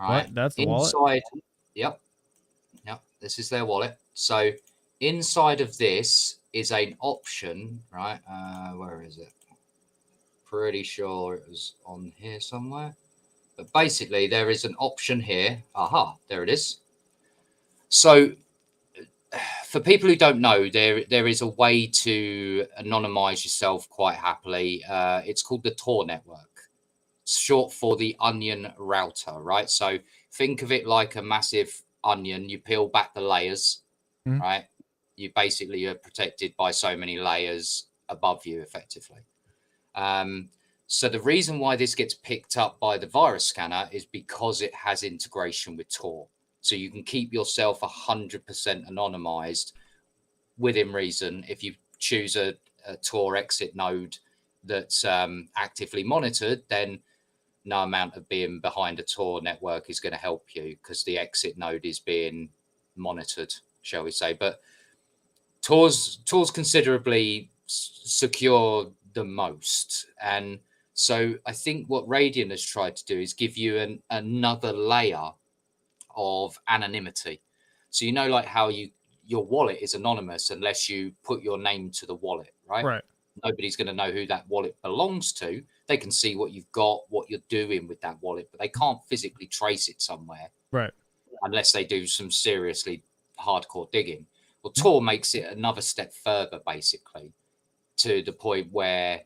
Right, what? That's the inside, wallet. Yep. This is their wallet. So inside of this is an option, right? Where is it? Pretty sure it was on here somewhere. But basically, there is an option here. Aha, there it is. So for people who don't know, there is a way to anonymize yourself quite happily. It's called the Tor network. It's short for the onion router, right? So think of it like a massive onion. You peel back the layers, right? You basically are protected by so many layers above you, effectively. So the reason why this gets picked up by the virus scanner is because it has integration with Tor. So you can keep yourself 100% anonymized within reason. If you choose a Tor exit node that's actively monitored, then no amount of being behind a Tor network is going to help you because the exit node is being monitored, shall we say. But Tor's considerably secure the most. And so I think what Radiant has tried to do is give you another layer of anonymity. So like how your wallet is anonymous unless you put your name to the wallet, right? Right. Nobody's going to know who that wallet belongs to. They can see what you've got, what you're doing with that wallet, but they can't physically trace it somewhere. Right. Unless they do some seriously hardcore digging. Well, Tor makes it another step further, basically, to the point where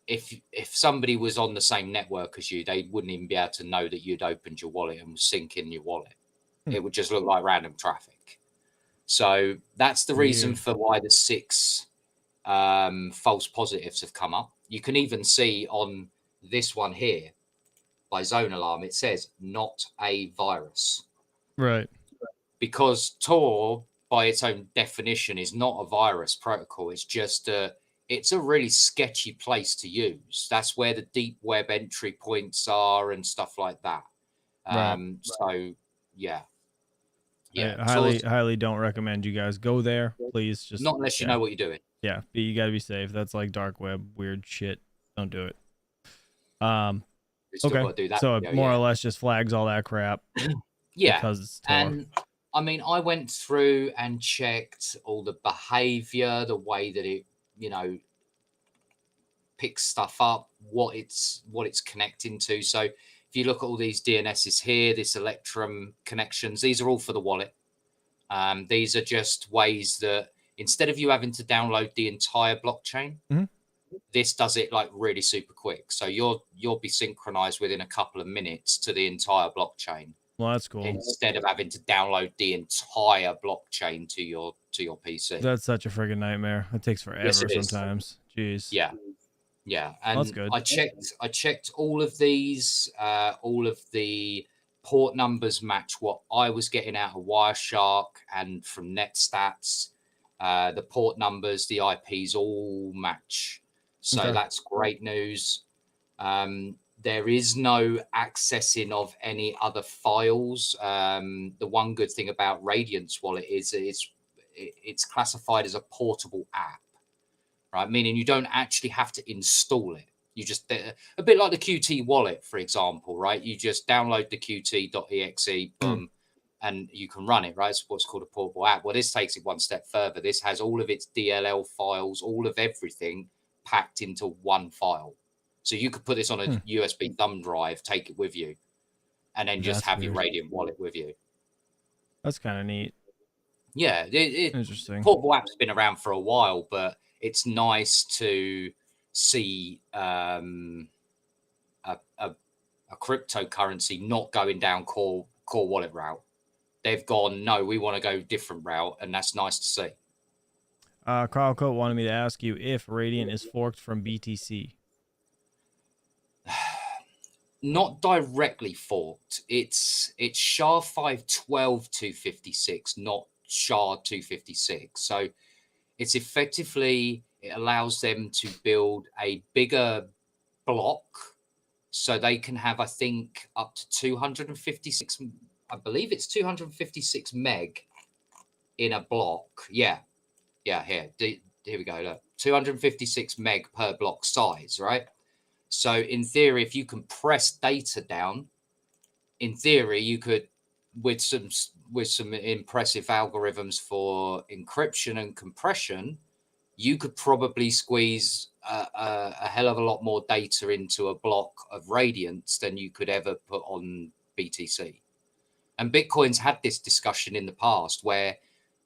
if somebody was on the same network as you, they wouldn't even be able to know that you'd opened your wallet and was syncing your wallet. It would just look like random traffic. So that's the reason for why the 6 false positives have come up. You can even see on this one here by Zone Alarm, it says not a virus. Right. Because Tor, by its own definition, is not a virus protocol. It's just it's a really sketchy place to use. That's where the deep web entry points are and stuff like that. Right. So yeah. I highly don't recommend you guys go there. Please, just not unless you know what you're doing. Yeah, you gotta be safe. That's like dark web, weird shit. Don't do it. Okay. Do that so it more or less just flags all that crap. Yeah. Because it's Tor. And I mean, I went through and checked all the behavior, the way that it, picks stuff up, what it's connecting to. So if you look at all these DNSs here, this Electrum connections, these are all for the wallet. These are just ways that instead of you having to download the entire blockchain, this does it like really super quick. So you'll be synchronized within a couple of minutes to the entire blockchain. Well, that's cool. Instead of having to download the entire blockchain to your PC. That's such a friggin' nightmare. It takes forever sometimes. Jeez. Yeah. Yeah, Well, that's and good. I checked all of these, all of the port numbers match what I was getting out of Wireshark and from NetStats. The port numbers, the IPs all match. So Okay. that's great news. There is no accessing of any other files. The one good thing about Radiant's wallet is it's classified as a portable app, right? Meaning you don't actually have to install it. You just, a bit like the QT wallet, for example, right? You just download the qt.exe, boom, and you can run it, right? It's what's called a portable app. Well, this takes it one step further. This has all of its DLL files, all of everything packed into one file. So you could put this on a USB thumb drive, take it with you, and then just That's have your weird. Radiant wallet with you. That's kind of neat. Yeah, Interesting. portable app's been around for a while, but it's nice to see a cryptocurrency not going down core wallet route. They've gone, no, we want to go different route, and that's nice to see. Carl Coat wanted me to ask you if Radiant is forked from BTC. Not directly forked. It's SHA 512 256, not SHA 256. So it's effectively, it allows them to build a bigger block, so they can have, I think, up to 256. I believe it's 256 meg in a block. Yeah, here we go. Look, 256 meg per block size, right? So in theory, if you compress data down, in theory, you could, with some impressive algorithms for encryption and compression, you could probably squeeze a hell of a lot more data into a block of Radiance than you could ever put on BTC. And Bitcoin's had this discussion in the past, where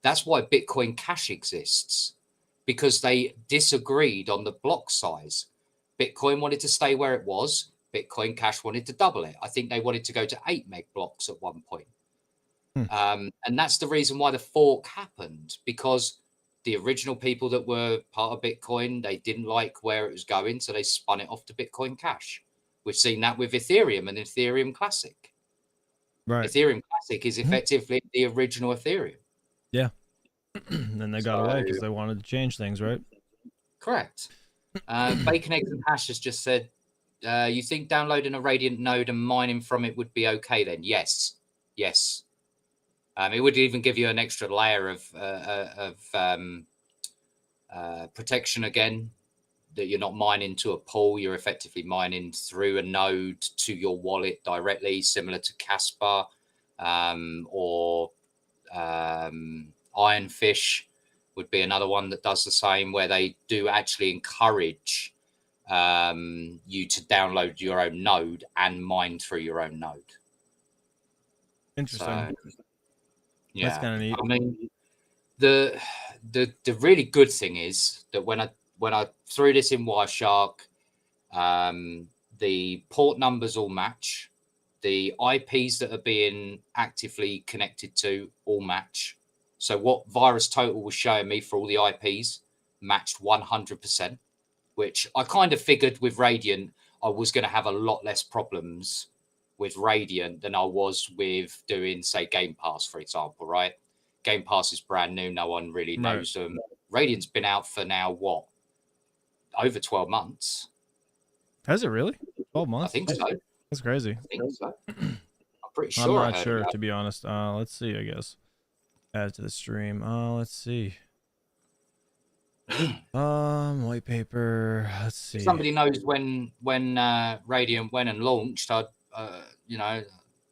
that's why Bitcoin Cash exists, because they disagreed on the block size. Bitcoin wanted to stay where it was. Bitcoin Cash wanted to double it. I think they wanted to go to 8 meg blocks at one point. And that's the reason why the fork happened, because the original people that were part of Bitcoin, they didn't like where it was going, so they spun it off to Bitcoin Cash. We've seen that with Ethereum and Ethereum Classic. Right. Ethereum Classic is effectively the original Ethereum. Yeah. Then they got away because they wanted to change things, right? Correct. Bacon, Eggs, and Hash has just said, you think downloading a Radiant node and mining from it would be okay then? Yes. Yes. It would even give you an extra layer of protection again, that you're not mining to a pool. You're effectively mining through a node to your wallet directly, similar to Casper or Ironfish would be another one that does the same, where they do actually encourage you to download your own node and mine through your own node. Interesting. So, yeah, that's kind of neat. I mean, the really good thing is that when I threw this in Wireshark, the port numbers all match, the IPs that are being actively connected to all match. So what Virus Total was showing me for all the IPs matched 100%, which I kind of figured with Radiant I was going to have a lot less problems with Radiant than I was with doing, say, Gamepass, for example, right? Gamepass is brand new. No one really knows them. Radiant's been out for now, what, over 12 months? Has it really? 12 months? I think so. That's crazy. I think so. I'm pretty sure. I'm not sure, to be honest. Let's see, I guess. Add to the stream. Let's see. White paper. Let's see. If somebody knows when Radiant went and launched, I'd you know,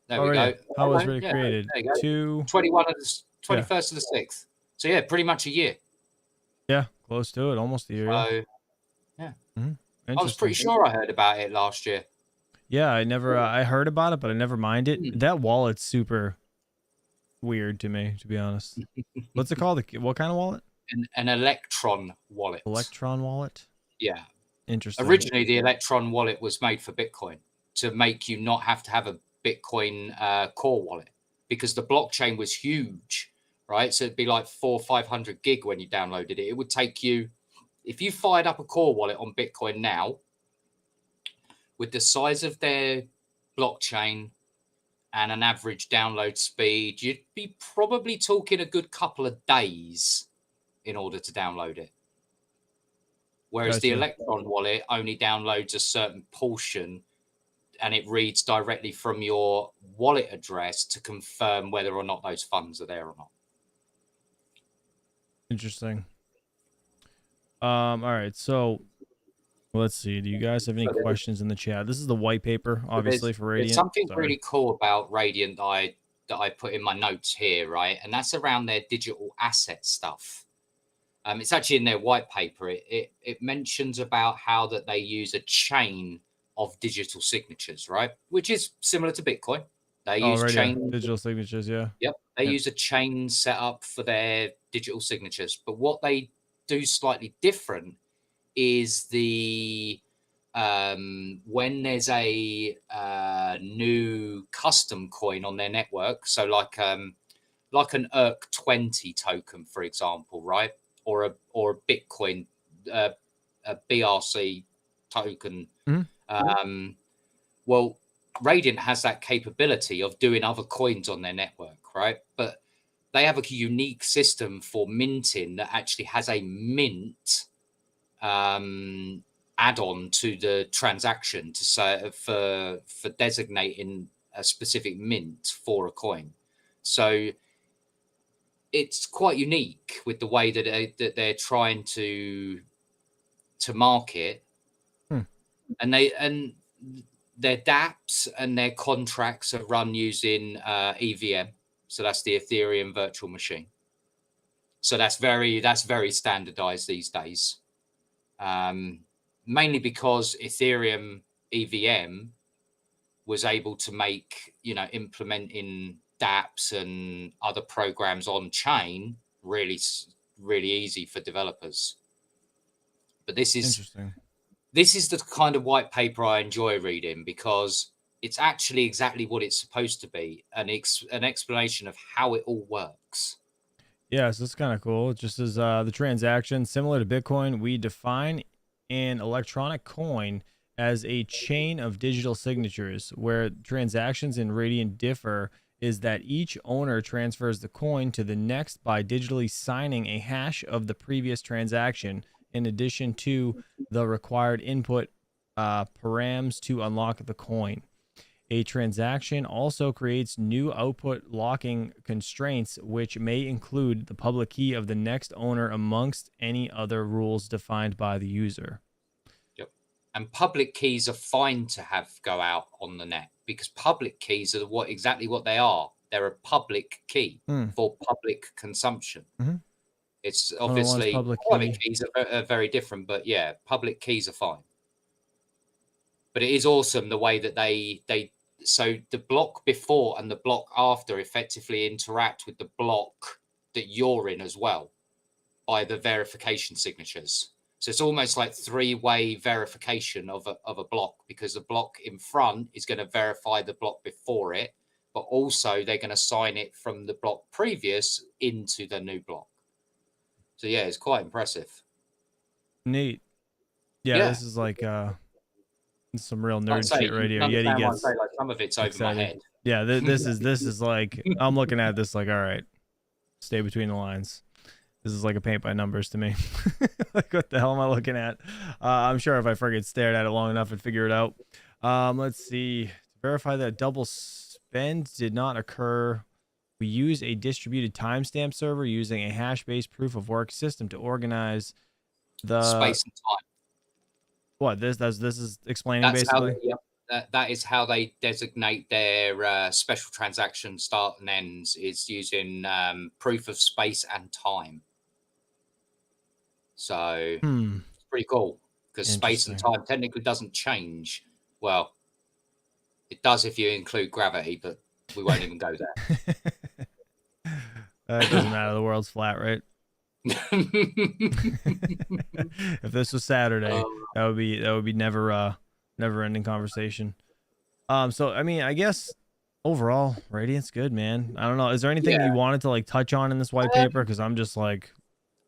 there we go. How was it created? There you go. 21 of the 21st of the 6th. So yeah, pretty much a year. Yeah, close to it, almost a year. So yeah. I was pretty sure I heard about it last year. Yeah, I never I heard about it, but I never minded. That wallet's super weird to me, to be honest. What's it called? What kind of wallet? An Electron wallet. Electron wallet? Yeah. Interesting. Originally, the Electron wallet was made for Bitcoin, to make you not have to have a Bitcoin core wallet, because the blockchain was huge, right? So it'd be like 400 or 500 gig when you downloaded it. It would take you if you fired up a core wallet on Bitcoin now, with the size of their blockchain and an average download speed, you'd be probably talking a good couple of days in order to download it. Whereas the Gotcha. Electron wallet only downloads a certain portion and it reads directly from your wallet address to confirm whether or not those funds are there or not. Interesting. All right. So let's see. Do you guys have any questions in the chat? This is the white paper, obviously, for Radiant. There's something really cool about Radiant that I put in my notes here, right? And that's around their digital asset stuff. It's actually in their white paper. It mentions about how that they use a chain of digital signatures, right? Which is similar to Bitcoin. They use chain digital signatures, yeah. Yep. They use a chain setup for their digital signatures. But what they do slightly different is the when there's a new custom coin on their network, so like an ERC20 token, for example, right? Or a Bitcoin, a BRC token. Mm-hmm. Well, Radiant has that capability of doing other coins on their network, right? But they have a unique system for minting that actually has a mint add-on to the transaction to say for designating a specific mint for a coin. So it's quite unique with the way that they're trying to market, and their dApps and their contracts are run using EVM, so that's the Ethereum virtual machine. So that's very standardized these days, mainly because Ethereum EVM was able to make, implementing dApps and other programs on chain really easy for developers. But this is interesting. This is the kind of white paper I enjoy reading because it's actually exactly what it's supposed to be, an explanation of how it all works. Yeah, so it's kind of cool. It just as the transaction, similar to Bitcoin, we define an electronic coin as a chain of digital signatures. Where transactions in Radiant differ is that each owner transfers the coin to the next by digitally signing a hash of the previous transaction, in addition to the required input params to unlock the coin. A transaction also creates new output locking constraints, which may include the public key of the next owner amongst any other rules defined by the user. Yep. And public keys are fine to have go out on the net because public keys are exactly what they are. They're a public key for public consumption. Mm-hmm. It's obviously private keys are very different, but yeah, public keys are fine. But it is awesome the way that so the block before and the block after effectively interact with the block that you're in as well by the verification signatures. So it's almost like three-way verification of a block, because the block in front is going to verify the block before it, but also they're going to sign it from the block previous into the new block. So yeah, it's quite impressive. Neat. Yeah. This is like some real nerd shit right here. Yeti gets like some of it's excited. Over my head. Yeah, this is like, I'm looking at this like, all right, stay between the lines. This is like a paint by numbers to me. Like, what the hell am I looking at? I'm sure if I freaking stared at it long enough, I'd figure it out. Let's see. To verify that double spend did not occur, we use a distributed timestamp server using a hash-based proof of work system to organize the space and time. What this is explaining basically. That is how they designate their special transaction start and ends, is using proof of space and time. So it's pretty cool because space and time technically doesn't change. Well, it does if you include gravity, but we won't even go there. It doesn't matter. The world's flat, right? If this was Saturday, that would be never ending conversation. So I mean, I guess overall Radiant's good, man. I don't know, is there anything you wanted to like touch on in this white paper? Because I'm just like,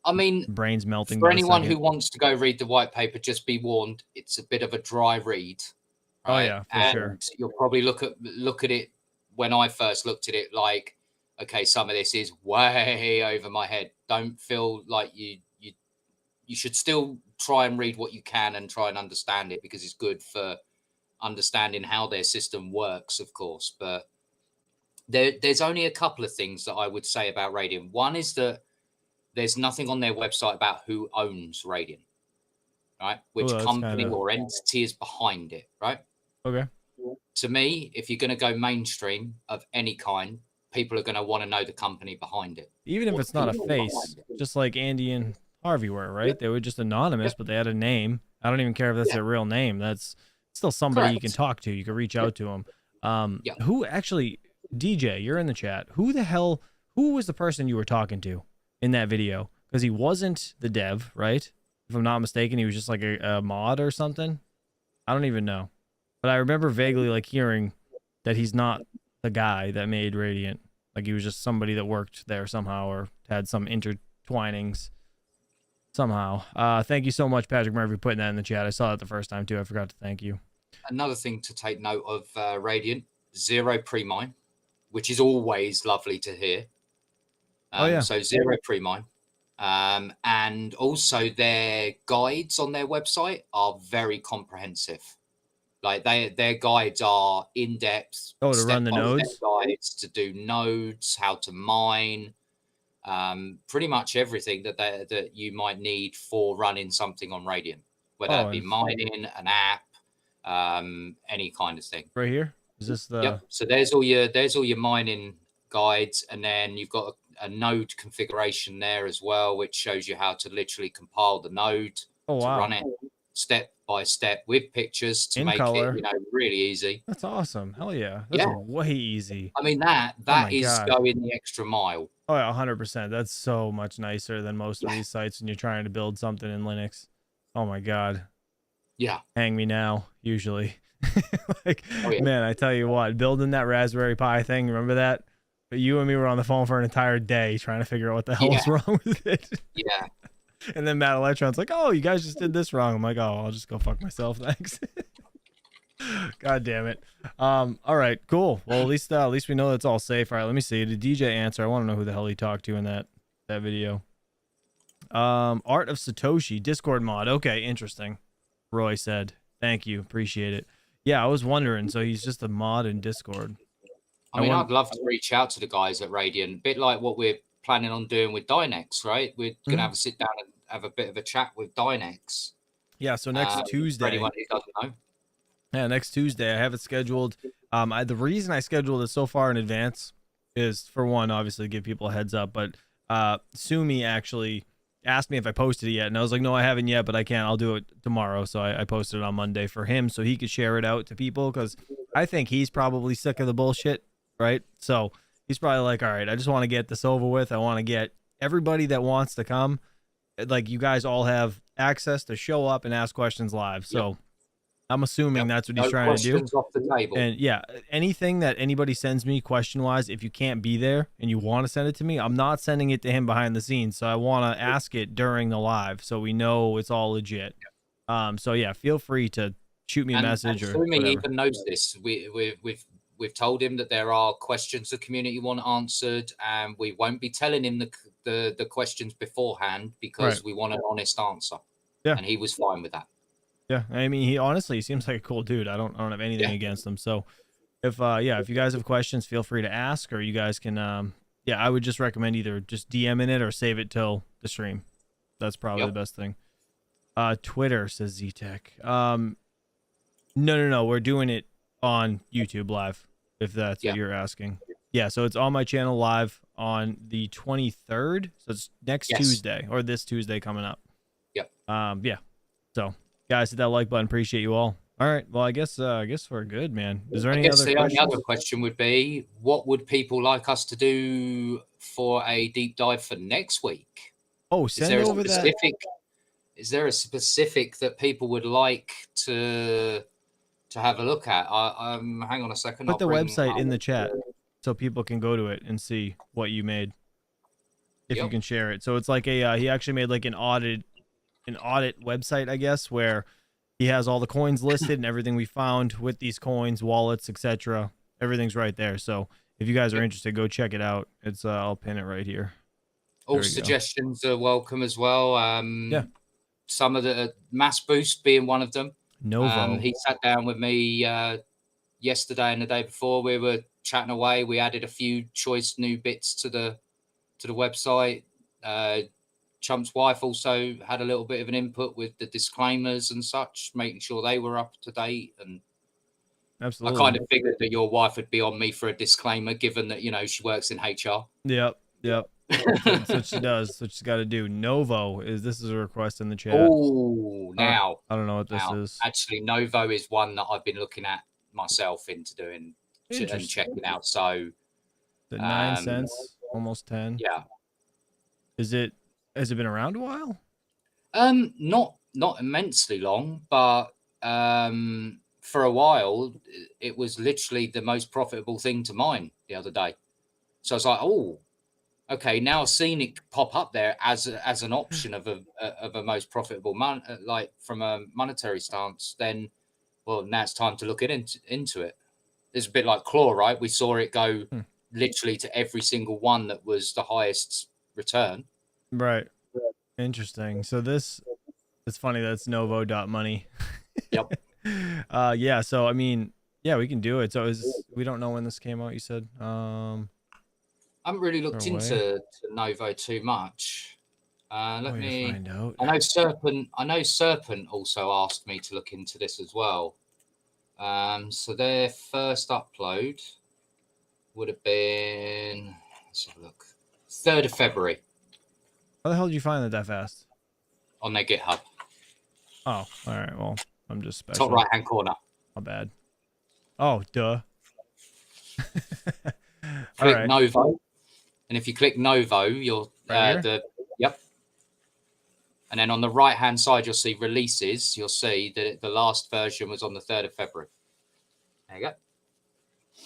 I mean, brain's melting for by the anyone second. who wants to go read the white paper, just be warned, it's a bit of a dry read, Oh right? yeah, for And sure. you'll probably look at it when I first looked at it like, okay, some of this is way over my head. Don't feel like you should still try and read what you can and try and understand it, because it's good for understanding how their system works, of course. But there's only a couple of things that I would say about Radiant. One is that there's nothing on their website about who owns Radiant, right? Oh, Which that's kind company of or entity is behind it, right? okay. To me, if you're going to go mainstream of any kind, people are going to want to know the company behind it, Even if or the it's not a people face, behind it. just like Andy and Harvey were, right? Yep. They were just anonymous, Yep. but they had a name. I don't even care if that's Yeah. their real name. That's still somebody you can Correct. talk to. You can reach out to them. Yeah. Who actually, DJ, you're in the chat. Who was the person you were talking to in that video? Because he wasn't the dev, right? If I'm not mistaken, he was just like a mod or something. I don't even know. But I remember vaguely like hearing that he's not the guy that made Radiant. Like he was just somebody that worked there somehow or had some intertwinings somehow. Thank you so much, Patrick Murphy, for putting that in the chat. I saw that the first time too. I forgot to thank you. Another thing to take note of, Radiant, zero pre-mine, which is always lovely to hear. Oh yeah. So zero pre-mine. And also their guides on their website are very comprehensive. Like their guides are in depth, Oh, to run the step-by-step nodes? guides to do nodes, how to mine, pretty much everything that you might need for running something on Radiant, whether Oh, that be and mining, an app, any kind of thing. right here? Is this the Yep. So there's all your mining guides, and then you've got a node configuration there as well, which shows you how to literally compile the node Oh to run wow. it step by step with pictures to In make it, color. really easy. That's awesome. Hell yeah. That's Yeah. way easy. I mean Oh that my is god. going the extra mile. Oh yeah, 100%. That's so much nicer than most of Yeah. these sites when you're trying to build something in Linux. Oh my god. Yeah. Hang me now, usually. Like, Oh yeah. man, I tell you what, building that Raspberry Pi thing, remember that? But you and me were on the phone for an entire day trying to figure out what the hell was Yeah. wrong with it. Yeah. And then Matt Electron's like, oh, you guys just did this wrong. I'm like, oh, I'll just go fuck myself. Thanks. God damn it. All right, cool. Well, at least we know it's all safe. All right, let me see. Did DJ answer? I want to know who the hell he talked to in that video. Art of Satoshi, Discord mod. Okay, interesting. Roy said. Thank you. Appreciate it. Yeah, I was wondering. So he's just a mod in Discord. I mean, I'd love to reach out to the guys at Radiant, a bit like what we're planning on doing with Dynex, right? We're going to have a sit down and have a bit of a chat with Dynex. Yeah, so next For Tuesday. anyone who doesn't know. Yeah, next Tuesday. I have it scheduled. The reason I scheduled it so far in advance is, for one, obviously give people a heads up, but Sumi actually asked me if I posted it yet, and I was like, no, I haven't yet, but I can. I'll do it tomorrow. So I posted it on Monday for him so he could share it out to people, because I think he's probably sick of the bullshit, right? So he's probably like, all right, I just want to get this over with. I want to get everybody that wants to come, like you guys all have access to show up and ask questions live. So I'm assuming that's what he's trying to do. Questions off the table. And yeah, anything that anybody sends me question wise, if you can't be there and you want to send it to me, I'm not sending it to him behind the scenes. So I want to ask it during the live so we know it's all legit. So yeah, feel free to shoot me a message or Sumi whatever. even knows this. We've told him that there are questions the community want answered, and we won't be telling him the questions beforehand, because we want an honest answer. Yeah. And he was fine with that. Yeah, I mean, he honestly seems like a cool dude. I don't have anything against him. So if if you guys have questions, feel free to ask, or you guys can I would just recommend either just DMing it or save it till the stream. That's probably the best thing. Twitter, says Z-Tech. No, we're doing it on YouTube live, if that's what you're asking. Yeah, so it's on my channel live on the 23rd. So it's next Tuesday, or this Tuesday coming up. Yep. So guys, hit that like button. Appreciate you all. All right. Well, I guess we're good, man. Is there any other questions? The only other question would be, what would people like us to do for a deep dive for next week? Oh, send over that. Is there a specific that people would like to have a look at? Hang on a second. Put the website in the chat so people can go to it and see what you made. if you can share it. So it's like a he actually made like an audit website, I guess, where he has all the coins listed and everything we found with these coins, wallets, etc. Everything's right there. So if you guys are interested, go check it out. It's I'll pin it right here. All suggestions are welcome as well. Yeah. Some of the Mass Boost being one of them. Novo. He sat down with me yesterday and the day before. We were chatting away. We added a few choice new bits to the website. Chump's wife also had a little bit of an input with the disclaimers and such, making sure they were up to date. And absolutely, I kind of figured that your wife would be on me for a disclaimer, given that, you know, she works in HR. Yep. That's what she does. That's what she's got to do. Novo this is a request in the chat. Oh, now I don't know what this is. Actually, Novo is one that I've been looking at myself into doing and checking out. So the 9 cents, almost 10. Yeah. Has it been around a while? Not immensely long, but for a while it was literally the most profitable thing to mine the other day. So I was like, oh, okay, now I've seen it pop up there as an option of a most profitable like from a monetary stance. Then, well, now it's time to look into it. It's a bit like Claw, right? We saw it go literally to every single one that was the highest return. Right. Interesting. So it's funny that's novo.money. Yep. Yeah. So I mean, yeah, we can do it. So we don't know when this came out. You said. I haven't really looked into Novo too much. Let me find out. I know Serpent also asked me to look into this as well. So their first upload would have been, let's have a look, 3rd of February. How the hell did you find that fast? On their GitHub. Oh, all right. Well, I'm just special. Top right-hand corner. Not bad. Oh, duh. Click Novo. And if you click Novo, you'll yep. And then on the right-hand side, you'll see releases. You'll see that the last version was on the 3rd of February. There you go.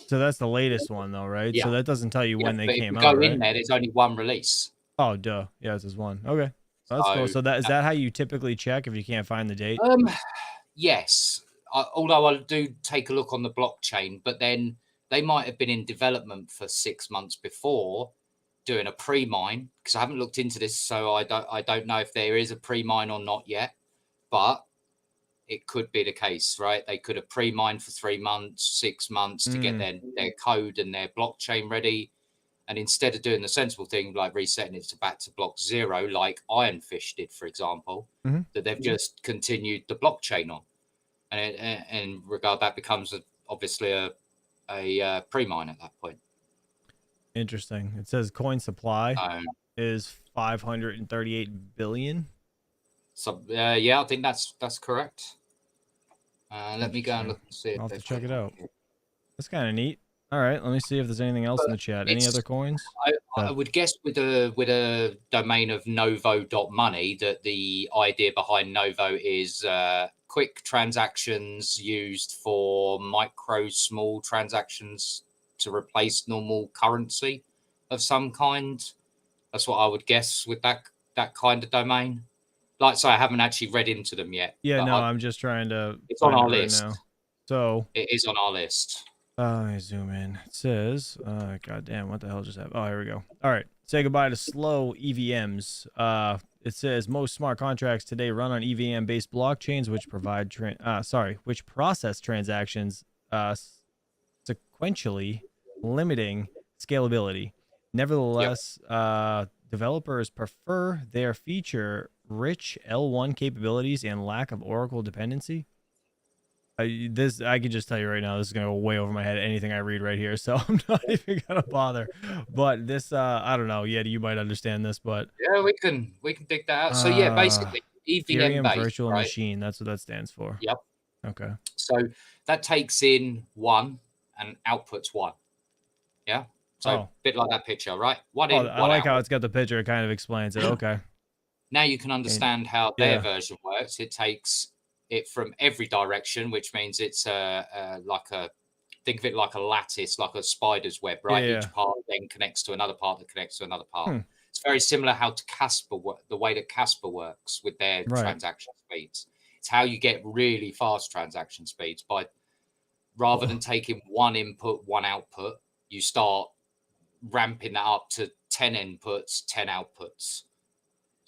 So that's the latest one, though, right? Yeah. So that doesn't tell you when they came out. Go in there. There's only one release. Oh, duh. Yeah, this is one. Okay, that's cool. So is that how you typically check if you can't find the date? Yes. Although I do take a look on the blockchain, but then they might have been in development for 6 months before, doing a pre-mine, because I haven't looked into this, so I don't know if there is a pre-mine or not yet, but it could be the case, right? They could have pre-mined for 3 months, 6 months to get their code and their blockchain ready, and instead of doing the sensible thing like resetting it back to block 0, like Ironfish did, for example, that they've just continued the blockchain on, and in regard that becomes obviously a pre-mine at that point. Interesting. It says coin supply is 538 billion. So yeah, I think that's correct. Let me go and look and see. I'll have to check it out. That's kind of neat. All right, let me see if there's anything else in the chat. Any other coins? I would guess with a domain of novo.money that the idea behind Novo is quick transactions used for small transactions to replace normal currency of some kind. That's what I would guess with that kind of domain. Like I say, I haven't actually read into them yet. Yeah, no, I'm just trying to. It's on our list. Now. So it is on our list. I zoom in. It says, God damn, what the hell just happened? Oh, here we go. All right, say goodbye to slow EVMs. It says most smart contracts today run on EVM-based blockchains, which provide which process transactions sequentially, limiting scalability. Nevertheless, developers prefer their feature-rich L1 capabilities and lack of Oracle dependency. I can just tell you right now, this is gonna go way over my head. Anything I read right here, so I'm not even gonna bother. But this, I don't know. Yeah, you might understand this, but yeah, we can dig that out. So yeah, basically EVM based virtual machine. That's what that stands for. Yep. Okay. So that takes in 1 and outputs 1. Yeah. So a bit like that picture, right? One in, I like how it's got the picture. It kind of explains it. Okay. Now you can understand how their version works. It takes it from every direction, which means it's think of it like a lattice, like a spider's web, right? Each part then connects to another part that connects to another part. It's very similar how to Casper the way that Casper works with their Right. transaction speeds. It's how you get really fast transaction speeds by rather than taking one input, one output, you start ramping that up to 10 inputs, 10 outputs.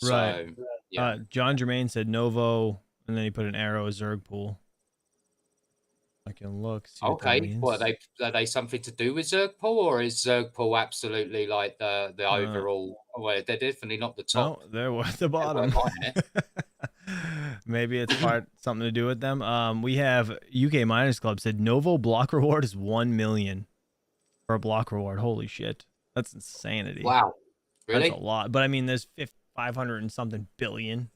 Right. So, yeah. John Germain said Novo, and then he put an arrow Zerg pool. I can look. See what that Okay. means. What are they something to do with Zergpool, or is Zergpool absolutely like the overall? Well, they're definitely not the top. No, they're at the bottom. Maybe it's something to do with them. We have UK Miners Club said Novo block reward is 1 million for a block reward. Holy shit, that's insanity. Wow, really? That's a lot. But I mean, there's 500 and something billion.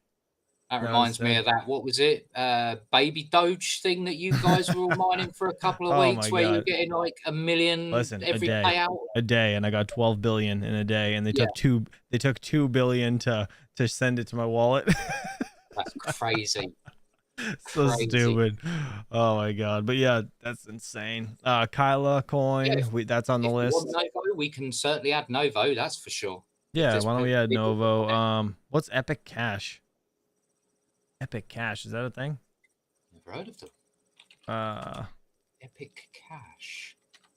That reminds me of that. What was it? Baby Doge thing that you guys were all mining for a couple of weeks, where you're getting like 1 million every payout. A day, and I got 12 billion in a day, and they took 2 billion to send it to my wallet. That's crazy. So stupid. Oh my god. But yeah, that's insane. Kyla coin, that's on the list. Novo, we can certainly add Novo, that's for sure. Yeah, why don't we add Novo? What's Epic Cash? Epic Cash, is that a thing? Never heard of them. Epic Cash.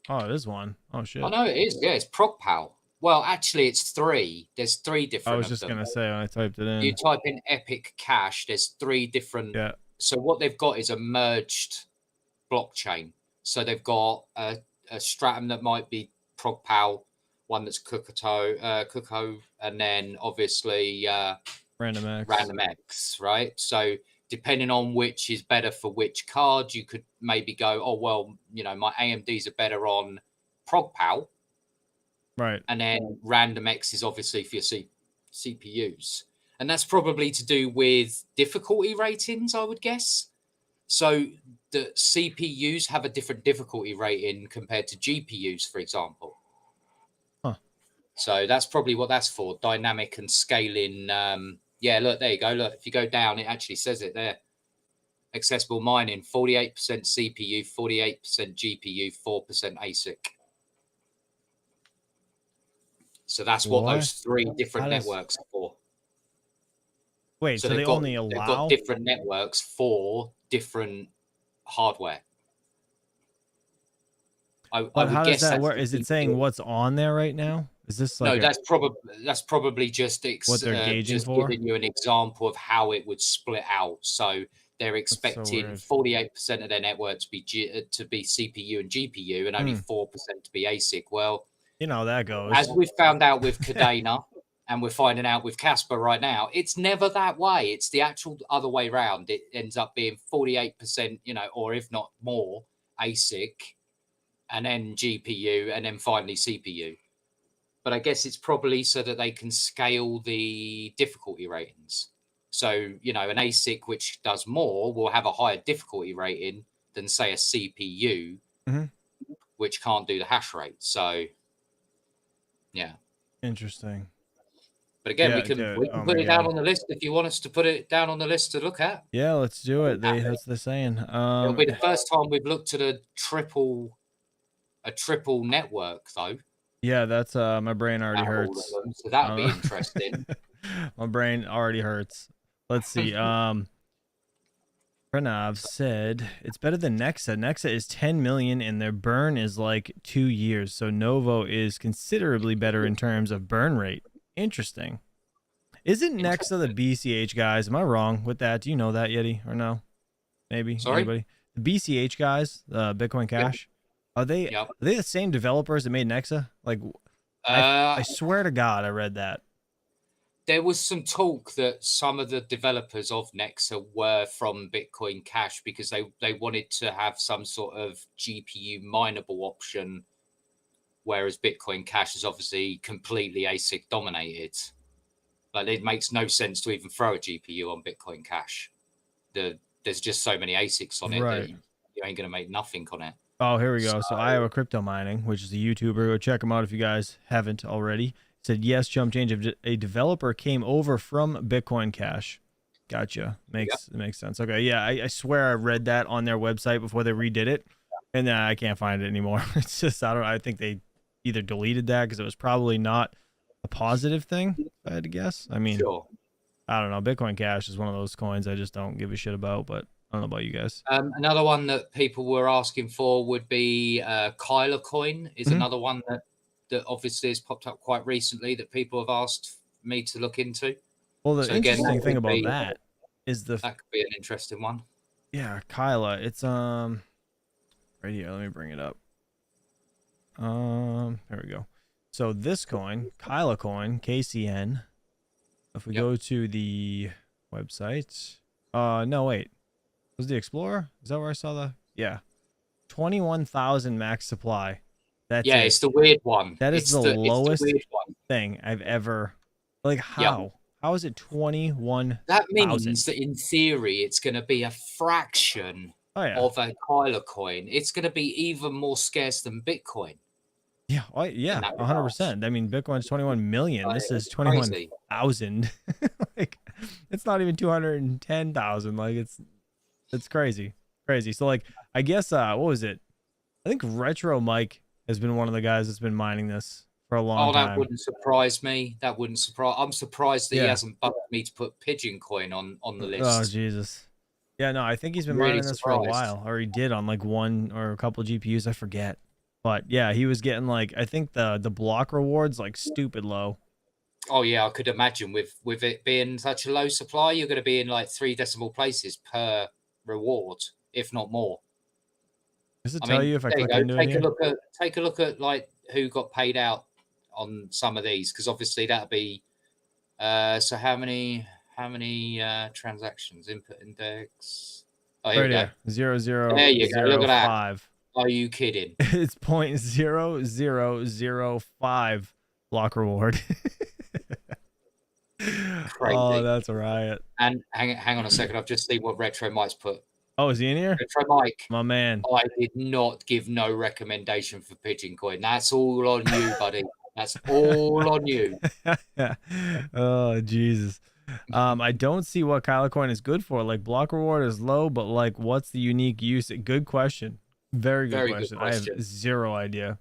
Oh, it is one. Oh shit. Oh no, it is. Yeah, it's ProgPal. Well, actually, it's 3. There's 3 different. I was just gonna say when I typed it in. You type in Epic Cash. There's 3 different. Yeah. So what they've got is a merged blockchain. So they've got a stratum that might be ProgPal, one that's Kuko, and then obviously RandomX, right? So depending on which is better for which card, you could maybe go, oh well, you know, my AMDs are better on ProgPal. Right. And then RandomX is obviously for your CPUs. And that's probably to do with difficulty ratings, I would guess. So the CPUs have a different difficulty rating compared to GPUs, for example. Huh. So that's probably what that's for, dynamic and scaling. Yeah, look, there you go. Look, if you go down, it actually says it there. Accessible mining, 48% CPU, 48% GPU, 4% ASIC. So that's what those 3 different networks are for. Wait, so they only allow... They've got different networks for different hardware. But how does that work? Is it saying what's on there right now? Is this like... No, that's probably just what they're gauging for? Giving you an example of how it would split out. So they're expecting 48% of their network to be CPU and GPU, and only 4% to be ASIC. Well, you know that goes. As we've found out with Cadena, and we're finding out with Casper right now, it's never that way. It's the actual other way around. It ends up being 48%, you know, or if not more, ASIC, and then GPU, and then finally CPU. But I guess it's probably so that they can scale the difficulty ratings. So, you know, an ASIC which does more will have a higher difficulty rating than, say, a CPU, which can't do the hash rate. So, yeah. Interesting. But again, we can put it down on the list if you want us to put it down on the list to look at. Yeah, let's do it. That's what they're saying. It'll be the first time we've looked at a triple network, though. Yeah, that's my brain already hurts. So that'd be interesting. My brain already hurts. Let's see. Pranav said it's better than Nexa. Nexa is 10 million and their burn is like 2 years. So Novo is considerably better in terms of burn rate. Interesting. Isn't Nexa the BCH guys? Am I wrong with that? Do you know that, Yeti, or no? Maybe. Sorry? Anybody? The BCH guys, Bitcoin Cash. Are they the same developers that made Nexa? Like, I swear to God, I read that. There was some talk that some of the developers of Nexa were from Bitcoin Cash because they wanted to have some sort of GPU mineable option, whereas Bitcoin Cash is obviously completely ASIC dominated. Like, it makes no sense to even throw a GPU on Bitcoin Cash. There's just so many ASICs on it that you ain't going to make nothing on it. Oh, here we go. So Iowa Crypto Mining, which is a YouTuber. Go check him out if you guys haven't already. Said, yes, Chump Change. A developer came over from Bitcoin Cash. Gotcha. Makes sense. Okay, yeah, I swear I read that on their website before they redid it, and then I can't find it anymore. It's just, I think they either deleted that because it was probably not a positive thing, if I had to guess. I mean, Sure. I don't know. Bitcoin Cash is one of those coins I just don't give a shit about, but I don't know about you guys. Another one that people were asking for would be Kyler coin is Mhm. another one that obviously has popped up quite recently that people have asked me to look into. Well, the So again, interesting thing about that is that could be an interesting one. yeah, Kyla. It's right here. Let me bring it up. There we go. So this coin, Kyla coin, KCN. If we Yep. go to the website, no wait, was the Explorer? Is that where I saw the? Yeah, 21,000 max supply. That's Yeah, it. it's the weird one. That is the It's the lowest weird one. thing I've ever. Like Yep. how? How is it 21,000? That means that in theory, it's going to be a fraction Oh yeah. of a Kyler coin. It's going to be even more scarce than Bitcoin. Yeah, In yeah, that regards. 100%. I mean, Bitcoin's 21 million. This is It's crazy. 21,000. Like, it's not even 210,000. Like, it's crazy, crazy. So, like, I guess what was it? I think Retro Mike has been one of the guys that's been mining this for a long Oh, that time. wouldn't surprise me. That wouldn't surprise. I'm surprised that he Yeah. hasn't bugged me to put Pigeon Coin on the Oh list. Jesus. Yeah, no, I think he's been Really mining this for a surprised. while, or he did on like one or a couple GPUs. I forget. But yeah, he was getting like I think the block rewards like stupid low. Oh yeah, I could imagine with it being such a low supply, you're going to be in like 3 decimal places per reward, if not more. Does it I tell mean, you if I there you click go. into it here? Take a look at like who got paid out on some of these, because obviously that'll be so how many transactions input index. Oh, here we Right go. here, zero zero There you go. Look zero at that. five. Are you kidding? It's 0.0005 block reward. Oh, Crazy. that's a riot. And hang on a second. I've just seen what Retro Mike's put. Oh, is he in here? Retro Mike, My man. I did not give no recommendation for Pigeon Coin. That's all on you, buddy. That's all on you. Oh, Jesus. I don't see what Kyla coin is good for. Like block reward is low, but like what's the unique use? Good question. Very good Very good question. I have question. zero idea.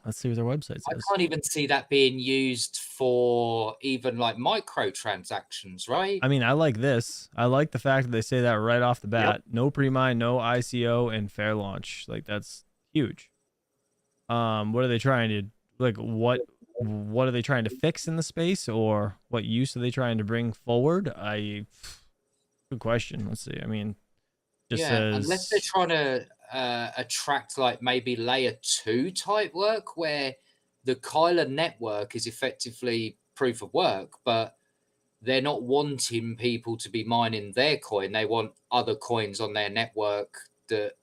Let's see what their website I says. can't even see that being used for even like micro transactions, right? I mean, I like this. I like the fact that they say that right off the bat. Yep. No pre-mine, no ICO, and fair launch. Like that's huge. What are they trying to like? What are they trying to fix in the space, or what use are they trying to bring forward? Good question. Let's see. I mean, just Yeah, unless they're says trying to attract like maybe layer 2 type work where the Kyler network is effectively proof of work, but they're not wanting people to be mining their coin. They want other coins on their network that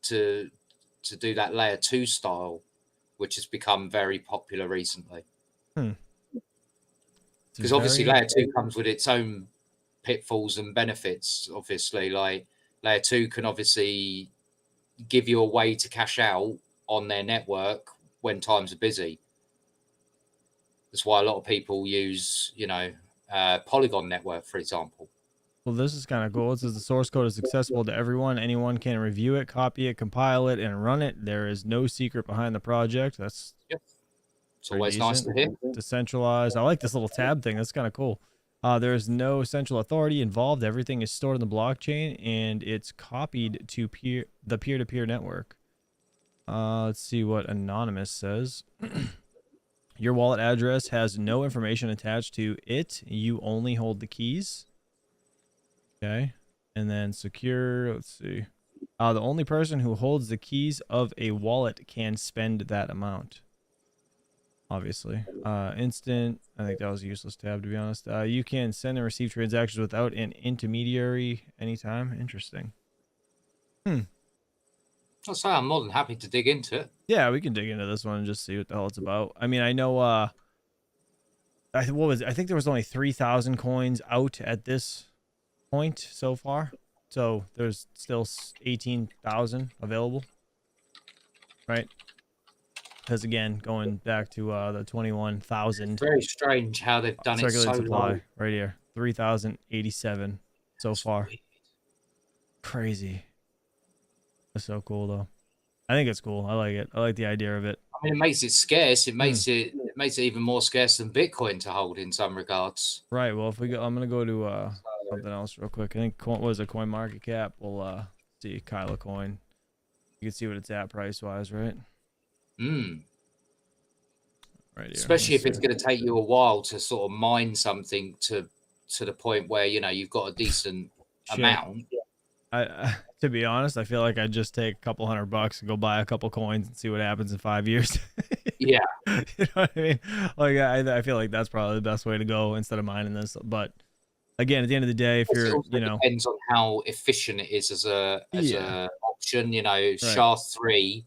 to do that layer 2 style, which has become very popular recently. hmm. Because obviously layer 2 comes with its own pitfalls and benefits. Obviously, like layer 2 can obviously give you a way to cash out on their network when times are busy. That's why a lot of people use, Polygon network, for example. Well, this is kind of cool. It says the source code is accessible to everyone. Anyone can review it, copy it, compile it, and run it. There is no secret behind the project. That's Yep. It's pretty always nice decent. to hear. Decentralized. I like this little tab thing. That's kind of cool. There is no central authority involved. Everything is stored in the blockchain, and it's copied to the peer-to-peer network. Let's see what Anonymous says. Your wallet address has no information attached to it. You only hold the keys. Okay. And then secure, let's see. The only person who holds the keys of a wallet can spend that amount. Obviously. Instant, I think that was a useless tab, to be honest. You can send and receive transactions without an intermediary anytime. Interesting. I'll say I'm more than happy to dig into it. Yeah, we can dig into this one and just see what the hell it's about. I mean, I know, I think there was only 3,000 coins out at this point so far. So there's still 18,000 available. Right? Because again, going back to the 21,000 Very strange how they've done it so circulating supply low. right here, 3,087 so far. Sweet. Crazy. That's so cool though. I think it's cool. I like it. I like the idea of it. I mean, it makes it scarce. It makes it even more scarce than Bitcoin to hold in some regards. Right. Well, if we go, I'm gonna go to something else real quick. I think what was it, Coin Market Cap? We'll see Kyla coin. You can see what it's at price wise, right? Right here. Especially if it's going to take you a while to sort of mine something to the point where you've got a decent amount. To be honest, I feel like I'd just take a couple $100 and go buy a couple coins and see what happens in 5 years. Yeah. You know what I mean? Like I feel like that's probably the best way to go instead of mining this. But again, at the end of the day, if you're, depends on how efficient it is as a option. SHA-3,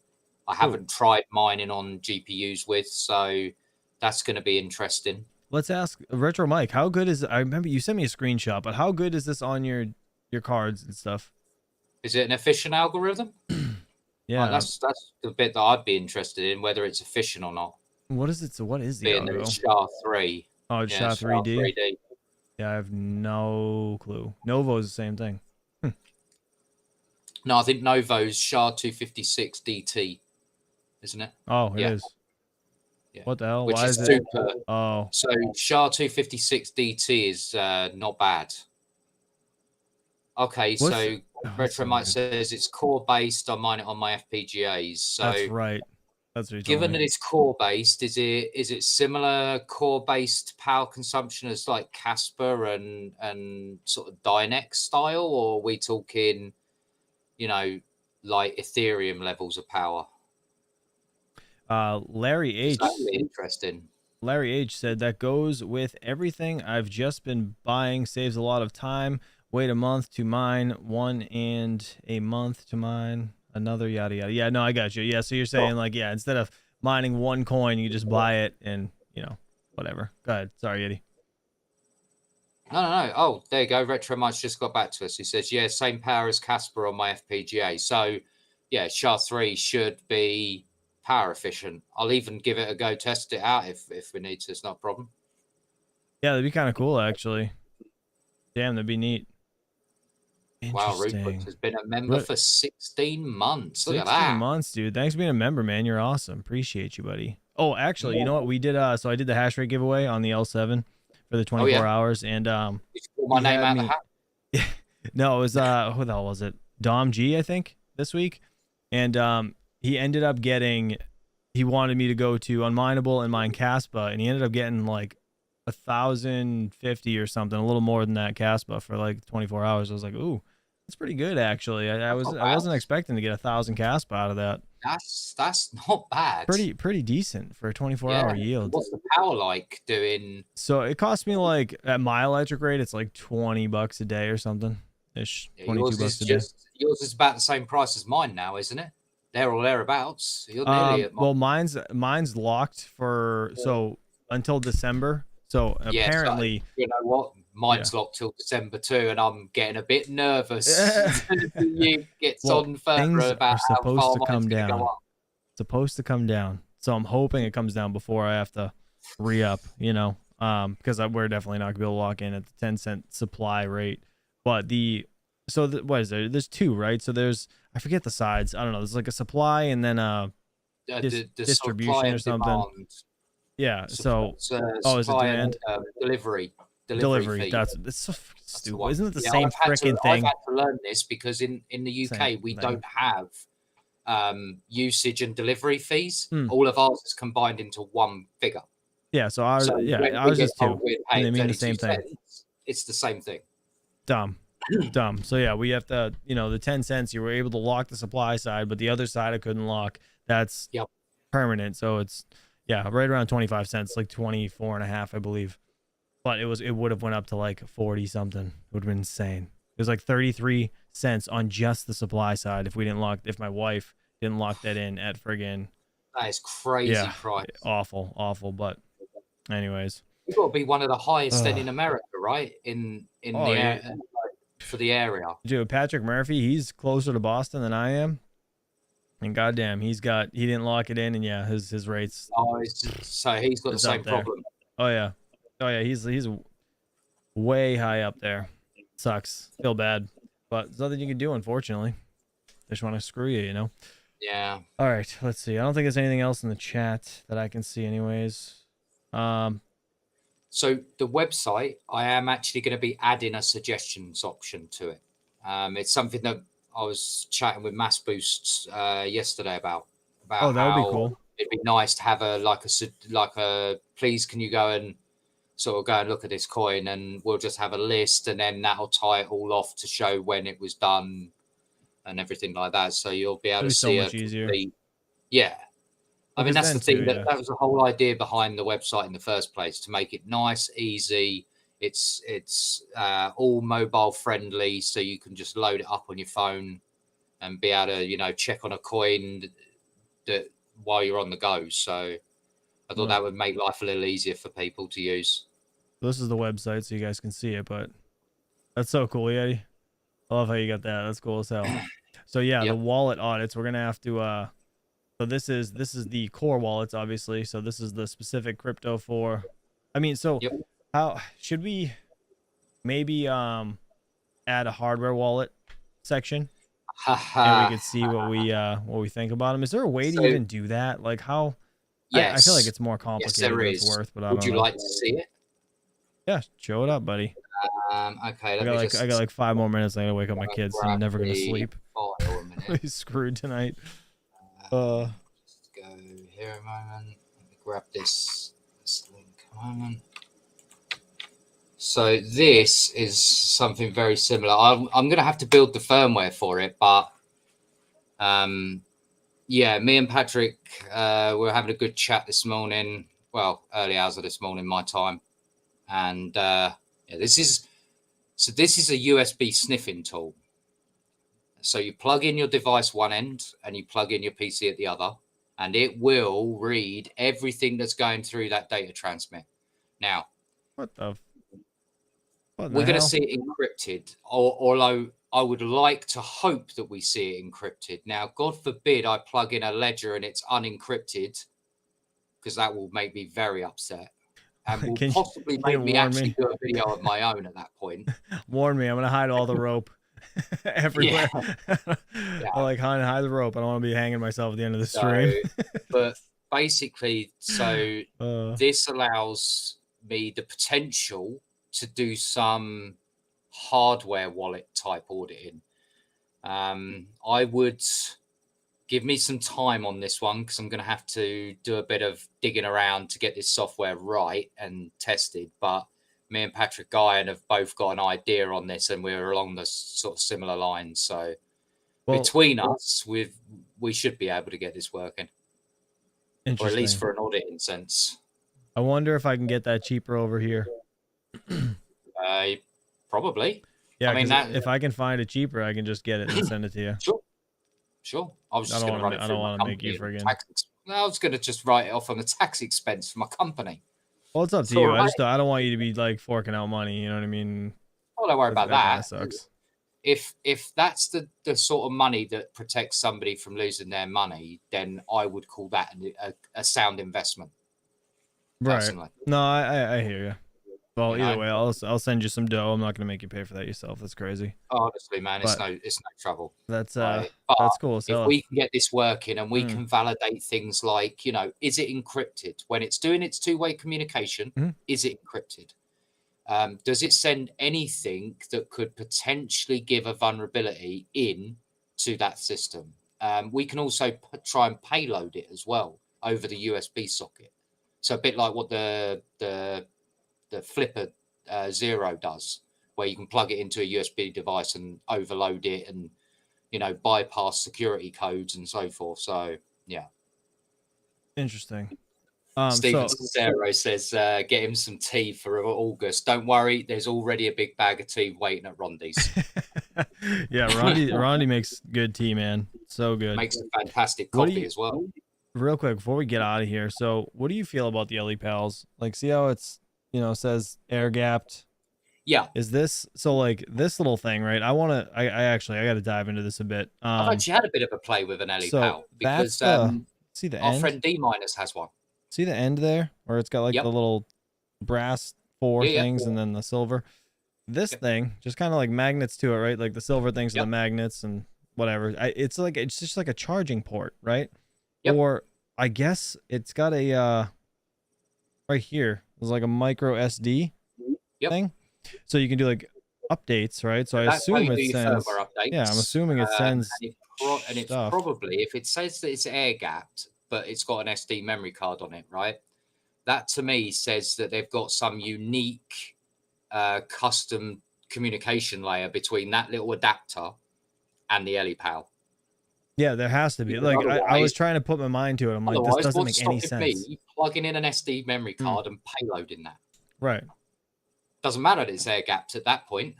I haven't tried mining on GPUs with, so that's going to be interesting. Let's ask Retro Mike, how good is, I remember you sent me a screenshot, but how good is this on your cards and stuff? Is it an efficient algorithm? Yeah. That's the bit that I'd be interested in, whether it's efficient or not. What is it? So what is the algo? It's SHA-3. Oh, it's SHA-3D? Yeah, I have no clue. Novo is the same thing. No, I think Novo's SHA-256 DT, isn't it? Oh, it is. Yeah. What the hell? Which Why is it? super. Oh. So SHA-256 DT is not bad. Okay, so Retro Mike says it's core based. I mine it on my FPGAs. So that's right. That's what given that it's core based, is it similar core based power consumption as like Casper and sort of Dynex style, or are we talking, like Ethereum levels of power? Larry H. Really interesting. Larry H said that goes with everything I've just been buying. Saves a lot of time. Wait a month to mine one and a month to mine another, yada yada. Yeah, no, I got you. Yeah, so you're saying instead of mining one coin, you just buy it and whatever. Go ahead. Sorry, Eddie. No. Oh, there you go. Retro Mike's just got back to us. He says, yeah, same power as Casper on my FPGA. So yeah, SHA-3 should be power efficient. I'll even give it a go, test it out if we need to. It's not a problem. Yeah, that'd be kind of cool actually. Damn, that'd be neat. Wow, Rupert has been a member for 16 months. Look at that. 16 months, dude. Thanks for being a member, man. You're awesome. Appreciate you, buddy. Oh, actually, you know what? We did so I did the hash rate giveaway on the L7 for the 24 hours, and did you pull my name out of the hat? Yeah. No, it was who the hell was it? Dom G, I think, this week. And he ended up getting, he wanted me to go to Unmineable and mine Caspa, and he ended up getting like 1,050 or something, a little more than that Caspa for like 24 hours. I was like, ooh, that's pretty good actually. I wasn't expecting to get 1,000 Caspa out of that. That's not bad. Pretty decent for a 24-hour yield. What's the power like doing? So it cost me like at my electric rate, it's like $20 a day or something ish. Yeah, 22 bucks a day. Yours is about the same price as mine now, isn't it? There or thereabouts. You're nearly at well, mine's locked for until December. So apparently, so, you know what? Mine's locked till December too, and I'm getting a bit nervous. The year gets on further about how far mine's going to go up. Supposed to come down, so I'm hoping it comes down before I have to re-up. Because we're definitely not going to be able to lock in at the 10-cent supply rate. But what is there? There's two, right? So there's, I forget the sides. I don't know. There's like a supply and then a distribution or something. Demand. Yeah. So is it demand? Delivery. That's so stupid. Isn't it the same freaking thing? I've had to learn this because in the UK we don't have usage and delivery fees. All of ours is combined into one figure. Yeah. So ours is two. And they mean the same thing. It's the same thing. Dumb. So yeah, we have to, the 10 cents, you were able to lock the supply side, but the other side I couldn't lock. That's permanent. So it's right around 25 cents, like 24 and a half, I believe. But it would have went up to like 40 something. It would have been insane. It was like 33 cents on just the supply side if my wife didn't lock that in at friggin'. That is crazy price. Awful. But anyways. You've got to be one of the highest then in America, right? In the for the area. Dude, Patrick Murphy, he's closer to Boston than I am. And goddamn, he didn't lock it in, and his rates. Oh, so he's got the same problem. Oh yeah, he's way high up there. Sucks. Feel bad, but there's nothing you can do, unfortunately. They just want to screw you, Yeah. All right, let's see. I don't think there's anything else in the chat that I can see anyways. So the website, I am actually going to be adding a suggestions option to it. It's something that I was chatting with Mass Boosts yesterday about Oh, that would be how cool. it'd be nice to have a please can you go and sort of go and look at this coin, and we'll just have a list, and then that'll tie it all off to show when it was done and everything like that. So you'll be able That'd to be so see a much easier. complete, yeah. I mean, Because that's then the thing, too, that yeah. that was the whole idea behind the website in the first place, to make it nice, easy. It's all mobile friendly, so you can just load it up on your phone and be able to, check on a coin that while you're on the go. So I thought Right. that would make life a little easier for people to use. This is the website, so you guys can see it. But that's so cool, Yeti. I love how you got that. That's cool as hell. So yeah, the Yep. wallet audits. We're gonna have to. So this is the core wallets, obviously. So this is the specific crypto for. I mean, so Yep. how should we maybe add a hardware wallet section, and we could see what we think about them? Is there a way to So even do that? Like how? I feel like yes, it's more yes, complicated there than it's is. worth, but I Would don't you know. like to see it? Yeah, show it up, buddy. Okay, I let got me I got just like 5 more minutes. I gotta wake up my kids, so I'm grab never gonna the sleep. file a minute. He's screwed tonight. Just go here a moment. Let me grab this link a moment. So this is something very similar. I'm going to have to build the firmware for it, but yeah, me and Patrick were having a good chat this morning. Well, early hours of this morning, my time, and yeah, this is a USB sniffing tool. So you plug in your device one end and you plug in your PC at the other, and it will read everything that's going through that data transmit. Now, What the we're going to hell? see it encrypted, although I would like to hope that we see it encrypted. Now, God forbid I plug in a ledger and it's unencrypted, because that will make me very upset and will Can possibly you make me warn actually me? do a video of my own at that point. Warn me. I'm gonna hide all the rope Yeah, everywhere. I yeah. like hide the rope. I don't want to be hanging myself at the end of the So, stream. but basically, so uh, this allows me the potential to do some hardware wallet type auditing. I would give me some time on this one, because I'm going to have to do a bit of digging around to get this software right and tested. But me and Patrick Guyan have both got an idea on this, and we're along the sort of similar lines. So well, between us, we should be able to get this working, or at least interesting. for an auditing sense. I wonder if I can get that cheaper over here. Probably. Yeah, I mean, because that if I can find it cheaper, I can just get it and send it to you. sure. I was just going to run it I through don't my want to make you company. friggin'. I was going to just write it off on the tax expense for my company. Well, it's up It's to all you. right. I don't want you to be like forking out money. You know what I mean? Oh, don't worry about That kind that. of sucks. If that's the sort of money that protects somebody from losing their money, then I would call that a sound investment. Right. Personally. No, I hear you. Well, You either know? way, I'll send you some dough. I'm not gonna make you pay for that yourself. That's crazy. Honestly, man, it's But no trouble. that's But that's cool as if hell. we can get this working and we Mm. can validate things like, is it encrypted when it's doing its two-way communication? Mhm. Is it encrypted? Does it send anything that could potentially give a vulnerability in to that system? We can also try and payload it as well over the USB socket. So a bit like what the Flipper Zero does, where you can plug it into a USB device and overload it and bypass security codes and so forth. So yeah. Interesting. Stephen So Cicero says, get him some tea for August. Don't worry, there's already a big bag of tea waiting at Rondi's. yeah, Rondi makes good tea, man. So good. Makes a fantastic What do coffee you- as well. Real quick before we get out of here, so what do you feel about the LE Pals? Like, see how it's says air gapped. Yeah, Is this so like this little thing, right? I actually I got to dive into this a bit. I've actually had a bit of a play with an Ellie So Pal that's because see the our end. friend D Minus has one. See the end there, where it's got like Yep. the little brass four Yeah. things and then the silver. This Yep. thing just kind of like magnets to it, right? Like the silver things are Yep. the magnets, and whatever. It's just like a charging port, right? Yep. Or I guess it's got a right here. There's like a micro SD Yep. thing, so you can do like updates, right? So I That's how assume you it do your sends. firmware Yeah, I'm updates. assuming it And sends it's stuff. probably, if it says that it's air gapped, but it's got an SD memory card on it, right? That to me says that they've got some unique custom communication layer between that little adapter and the EliPal. Yeah, there has to be. Because Like I was otherwise, trying to put my mind to it. I'm like, this doesn't what's make any stopping sense. me plugging in an SD memory Mm. card and payloading that? Right. Doesn't matter that it's air gapped at that point.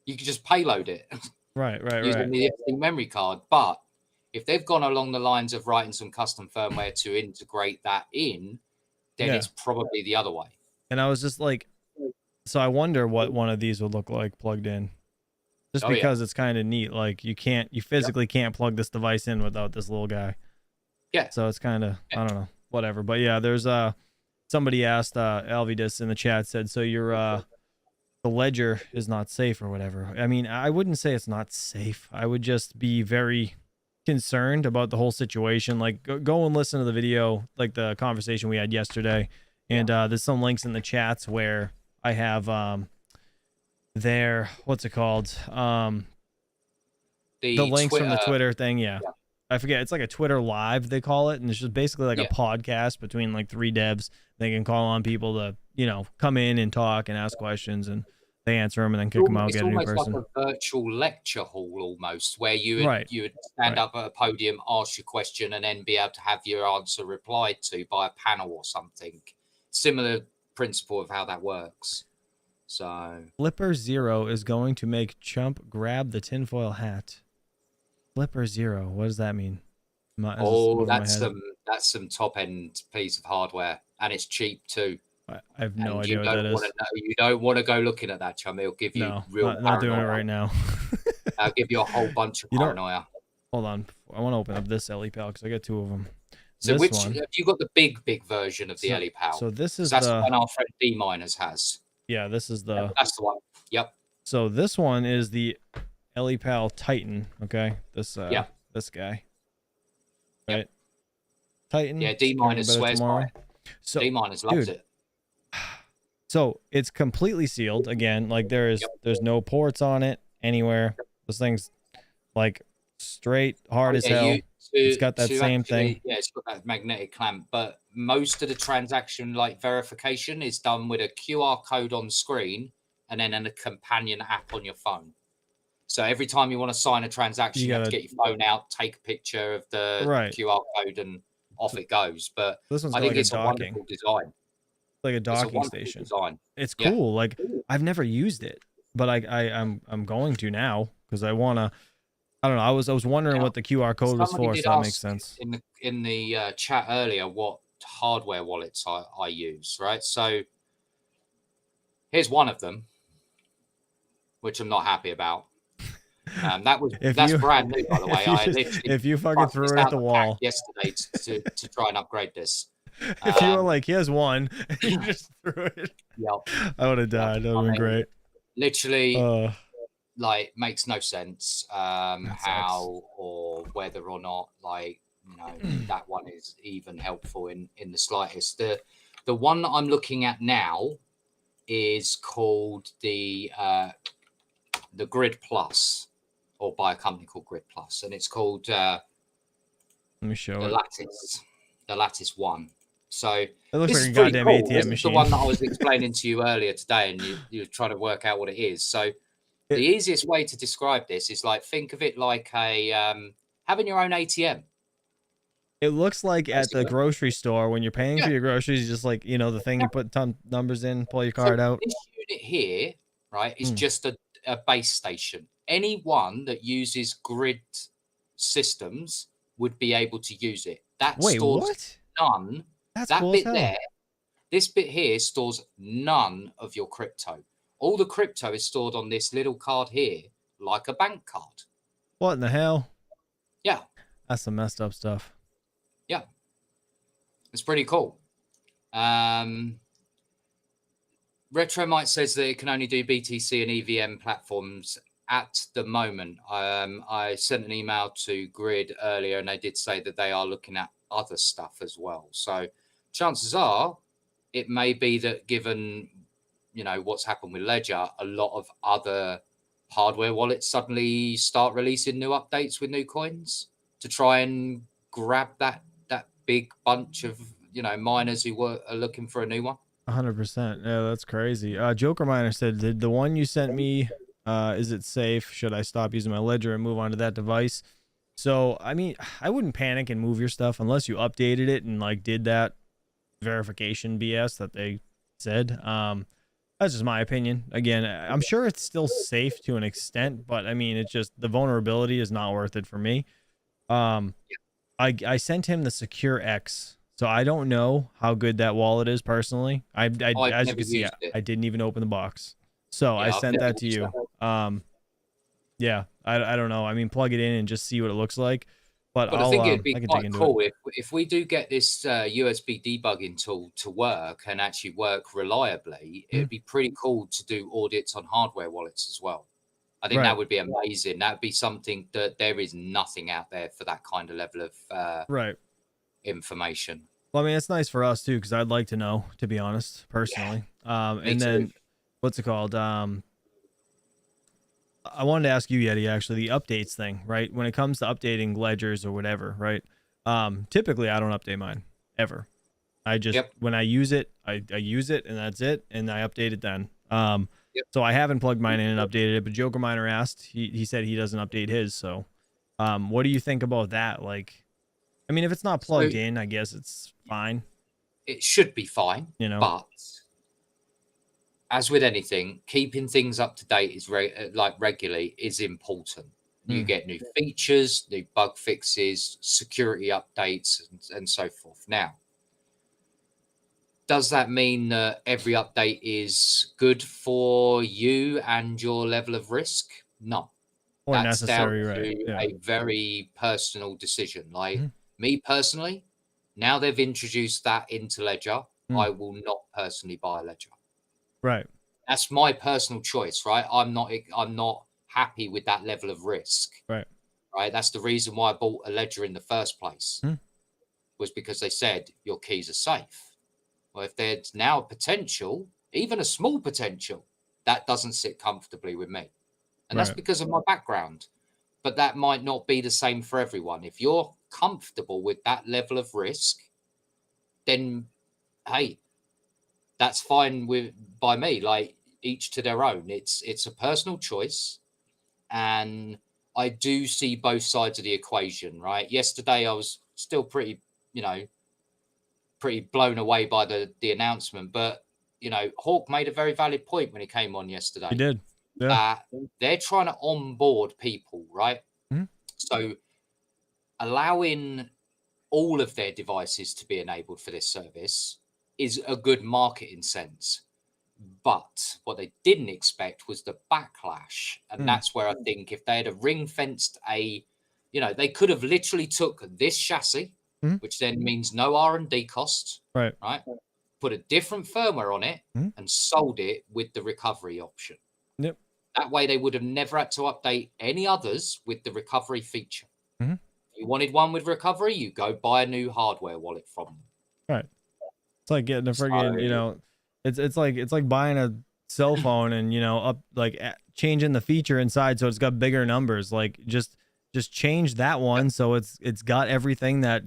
You can just payload it Right. using the SD memory card. But if they've gone along the lines of writing some custom firmware to integrate that in, then Yeah. it's probably the other way. And I was just like, so I wonder what one of these would look like plugged in. Just because it's kind of neat. Like you physically can't plug this device in without this little guy. Yeah. So it's kind of, I don't know, whatever. But yeah, there's somebody asked Alvidus in the chat, said, so your the ledger is not safe or whatever. I mean, I wouldn't say it's not safe. I would just be very concerned about the whole situation. Like go and listen to the video, like the conversation we had yesterday. And there's some links in the chats where I have what's it called? The links Twitter, from the Twitter thing. Yeah. I forget. It's like a Twitter live, they call it. And it's just basically like a podcast between like 3 devs. They can call on people to, come in and talk and ask questions, and they answer them and then kick them out, get a new person. It's almost like a virtual lecture hall almost, where you would stand up at a podium, ask your question, and then be able to have your answer replied to by a panel or something. Similar principle of how that works. So Flipper Zero is going to make Chump grab the tinfoil hat. Flipper Zero, what does that mean? That's some top end piece of hardware, and it's cheap too. I have no idea what that is. You don't want to go looking at that, Chum. It'll give you not doing it right now. I'll give you a whole bunch of paranoia. Hold on, I want to open up this EliPal because I got 2 of them. So which have you got? The big version of the EliPal. So this is that's the one our friend D Miners has. Yeah, this is the. That's the one. Yep. So this one is the EliPal Titan. Okay, this this guy. Right. Yep. Titan. Yeah, D Miners swears by it. So D Miners loves it. So it's completely sealed again. Like there's no ports on it anywhere. This thing's like straight hard as hell. It's got that same thing. Yeah, it's got that magnetic clamp, but most of the transaction like verification is done with a QR code on screen and then a companion app on your phone. So every time you want to sign a transaction, you have to get your phone out, take a picture of the QR code, and off it goes. But this one's I think like it's a wonderful design. Like a docking station. Design. It's cool. Like I've never used it, but I'm going to now because I want to. I don't know. I was wondering what the QR code was for, so that makes sense. In the chat earlier, what hardware wallets I use, right? So here's one of them, which I'm not happy about. That's brand new, by the way. If you fucking threw it at the wall yesterday to try and upgrade this. If you were like, here's one, and you just threw it. Yep. I would have died. That would have been great. Literally, like, makes no sense how or whether or not, like, that one is even helpful in the slightest. The one that I'm looking at now is called the Grid Plus, or by a company called Grid Plus, and it's called let me show the Lattice One. So it looks like a goddamn ATM machine. This is the one that I was explaining to you earlier today, and you were trying to work out what it is. So the easiest way to describe this is like, think of it like a having your own ATM. It looks like at the grocery store when you're paying for your groceries, just like, the thing you put numbers in, pull your card out. This unit here, right, is just a base station. Anyone that uses grid systems would be able to use it. That stores none. That's that cool bit there. This bit here stores none of your crypto. All the crypto is stored on this little card here, like a bank card. What in the hell? Yeah. That's some messed up stuff. Yeah. It's pretty cool. Retromite says that it can only do BTC and EVM platforms at the moment. I sent an email to Grid earlier, and they did say that they are looking at other stuff as well. So chances are, it may be that given what's happened with Ledger, a lot of other hardware wallets suddenly start releasing new updates with new coins to try and grab that big bunch of miners who are looking for a new one. 100%. Yeah, that's crazy. Joker Miner said, did the one you sent me, is it safe? Should I stop using my ledger and move on to that device? So, I mean, I wouldn't panic and move your stuff unless you updated it and like did that verification BS that they said. That's just my opinion. Again, I'm sure it's still safe to an extent, but I mean, it's just the vulnerability is not worth it for me. I sent him the Secure X, so I don't know how good that wallet is personally. I've As you never can see, used it. I didn't even open the box, so I Yeah, I've sent never that to used you. that. Yeah, I don't know. I mean, plug it in and just see what it looks like. But But I think it'd be I can dig quite into it. cool if we do get this USB debugging tool to work and actually work reliably. It'd be pretty cool to do audits on hardware wallets as well. I think Right, that would be amazing. That would be something that there is nothing out there for that kind of level of right. information. Well, I mean, it's nice for us too, because I'd like to know, to be honest, personally. Me And too. then what's it called? I wanted to ask you, Yeti, actually, the updates thing, right? When it comes to updating ledgers or whatever, right? Typically I don't update mine ever. I just, Yep. when I use it, I use it and that's it. And I update it then. Yep. So I haven't plugged mine in and updated it, but Joker Miner asked, he said he doesn't update his. So, what do you think about that? Like, I mean, if it's not plugged So in, I guess it's fine, it should be fine, you know? but as with anything, keeping things up to date is regularly is important. You Mm, get new features, new bug fixes, security updates, and so forth. Now, does that mean that every update is good for you and your level of risk? No. or That's down necessary, right? to Yeah. a very personal decision. Like Mhm. me personally, now they've introduced that into Ledger, Mm, I will not personally buy a Ledger. right. That's my personal choice, right? I'm not happy with that level of risk, Right. right? That's the reason why I bought a Ledger in the first place, Mm, was because they said your keys are safe. Well, if there's now a potential, even a small potential, that doesn't sit comfortably with me. And that's right. because of my background. But that might not be the same for everyone. If you're comfortable with that level of risk, then hey, that's fine by me. Like each to their own. It's a personal choice. And I do see both sides of the equation, right? Yesterday I was still pretty blown away by the announcement. But Hawk made a very valid point when he came on He yesterday did. Yeah. that they're trying to onboard people, right? Mhm. So allowing all of their devices to be enabled for this service is a good marketing sense. But what they didn't expect was the backlash. And Mm, that's where I think if they had a ring fenced they could have literally took this chassis, mhm. which then means no R&D costs, Right. right? Put a different firmware on it Mhm. and sold it with the recovery option. Yep. That way they would have never had to update any others with the recovery feature. Mhm. If you wanted one with recovery, you go buy a new hardware wallet from them. Right. It's like getting a So friggin', it's like buying a cell phone and changing the feature inside so it's got bigger numbers. Like just change that one so it's got everything that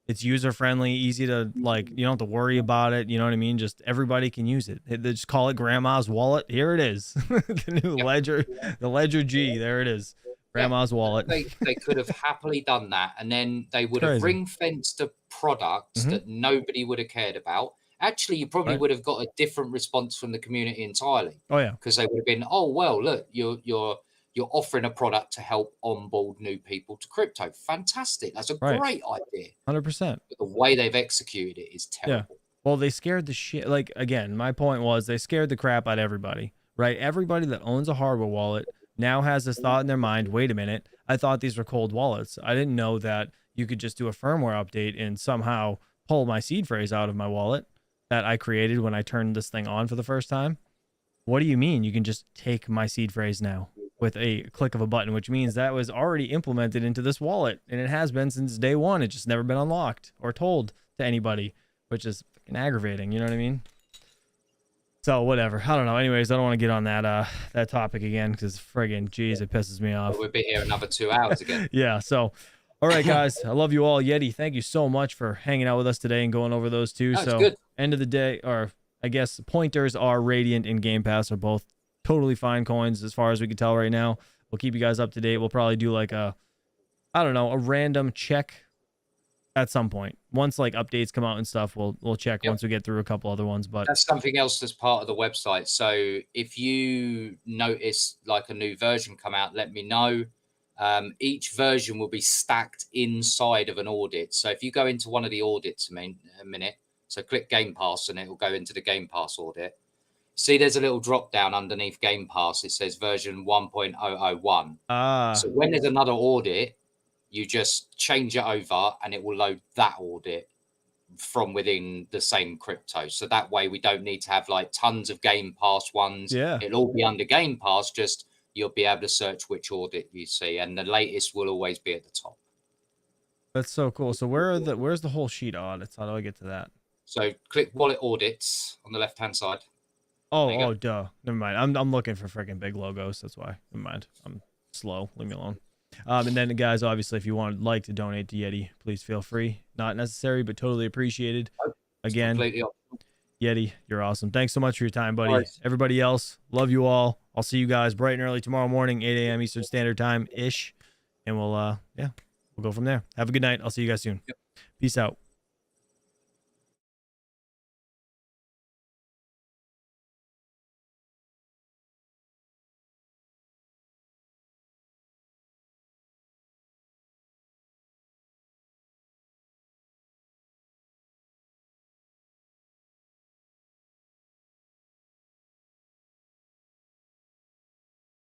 it's user friendly, easy to like. You don't have to worry about it. You know what I mean? Just everybody can use it. They just call it Grandma's Wallet. Here it is, the new yep, Ledger, the Ledger G. There it is, yeah, Grandma's Wallet. they could have happily done that, and then they It's would have crazy. ring fenced a product Hmm. that nobody would have cared about. Actually, you probably Right. would have got a different response from the community entirely, Oh yeah. because they would have been, oh well, look, you're offering a product to help onboard new people to crypto. Fantastic, that's a Right. great idea. 100%. But the way they've executed it is Yeah. terrible. Well, they scared the shit. Like, again, my point was they scared the crap out of everybody, right? Everybody that owns a hardware wallet now has this thought in their mind, wait a minute, I thought these were cold wallets. I didn't know that you could just do a firmware update and somehow pull my seed phrase out of my wallet that I created when I turned this thing on for the first time. What do you mean you can just take my seed phrase now? with a click of a button, which means that was already implemented into this wallet, and it has been since day one. It's just never been unlocked or told to anybody, which is fucking aggravating. You know what I mean? So whatever. I don't know. Anyways, I don't want to get on that topic again because friggin' geez, it pisses me off. We'll be here another 2 hours again. Yeah. So, all right, guys. I love you all. Yeti, thank you so much for hanging out with us today and going over those two. No, so good. End of the day, or I guess pointers are Radiant and Game Pass are both totally fine coins as far as we can tell right now. We'll keep you guys up to date. We'll probably do like a random check at some point. Once like updates come out and stuff, we'll check once we get through a couple other ones. But that's something else that's part of the website. So if you notice like a new version come out, let me know. Each version will be stacked inside of an audit. So if you go into one of the audits a minute, so click Game Pass and it will go into the Game Pass audit. See, there's a little drop down underneath Game Pass. It says version 1.001. So when there's another audit, you just change it over and it will load that audit from within the same crypto. So that way we don't need to have like tons of Game Pass ones. Yeah. It'll all be under Game Pass, just you'll be able to search which audit you see, and the latest will always be at the top. That's so cool. So where's the whole sheet audits? How do I get to that? So click Wallet Audits on the left-hand side. Oh, duh. Never mind. I'm looking for freaking big logos. That's why. Never mind. I'm slow. Leave me alone. And then, guys, obviously, if you would like to donate to Yeti, please feel free. Not necessary, but totally appreciated. Again, Yeti, you're awesome. Thanks so much for your time, buddy. Right. Everybody else, love you all. I'll see you guys bright and early tomorrow morning, 8 a.m. Eastern Standard Time-ish. And we'll go from there. Have a good night. I'll see you guys soon. Yep. Peace out.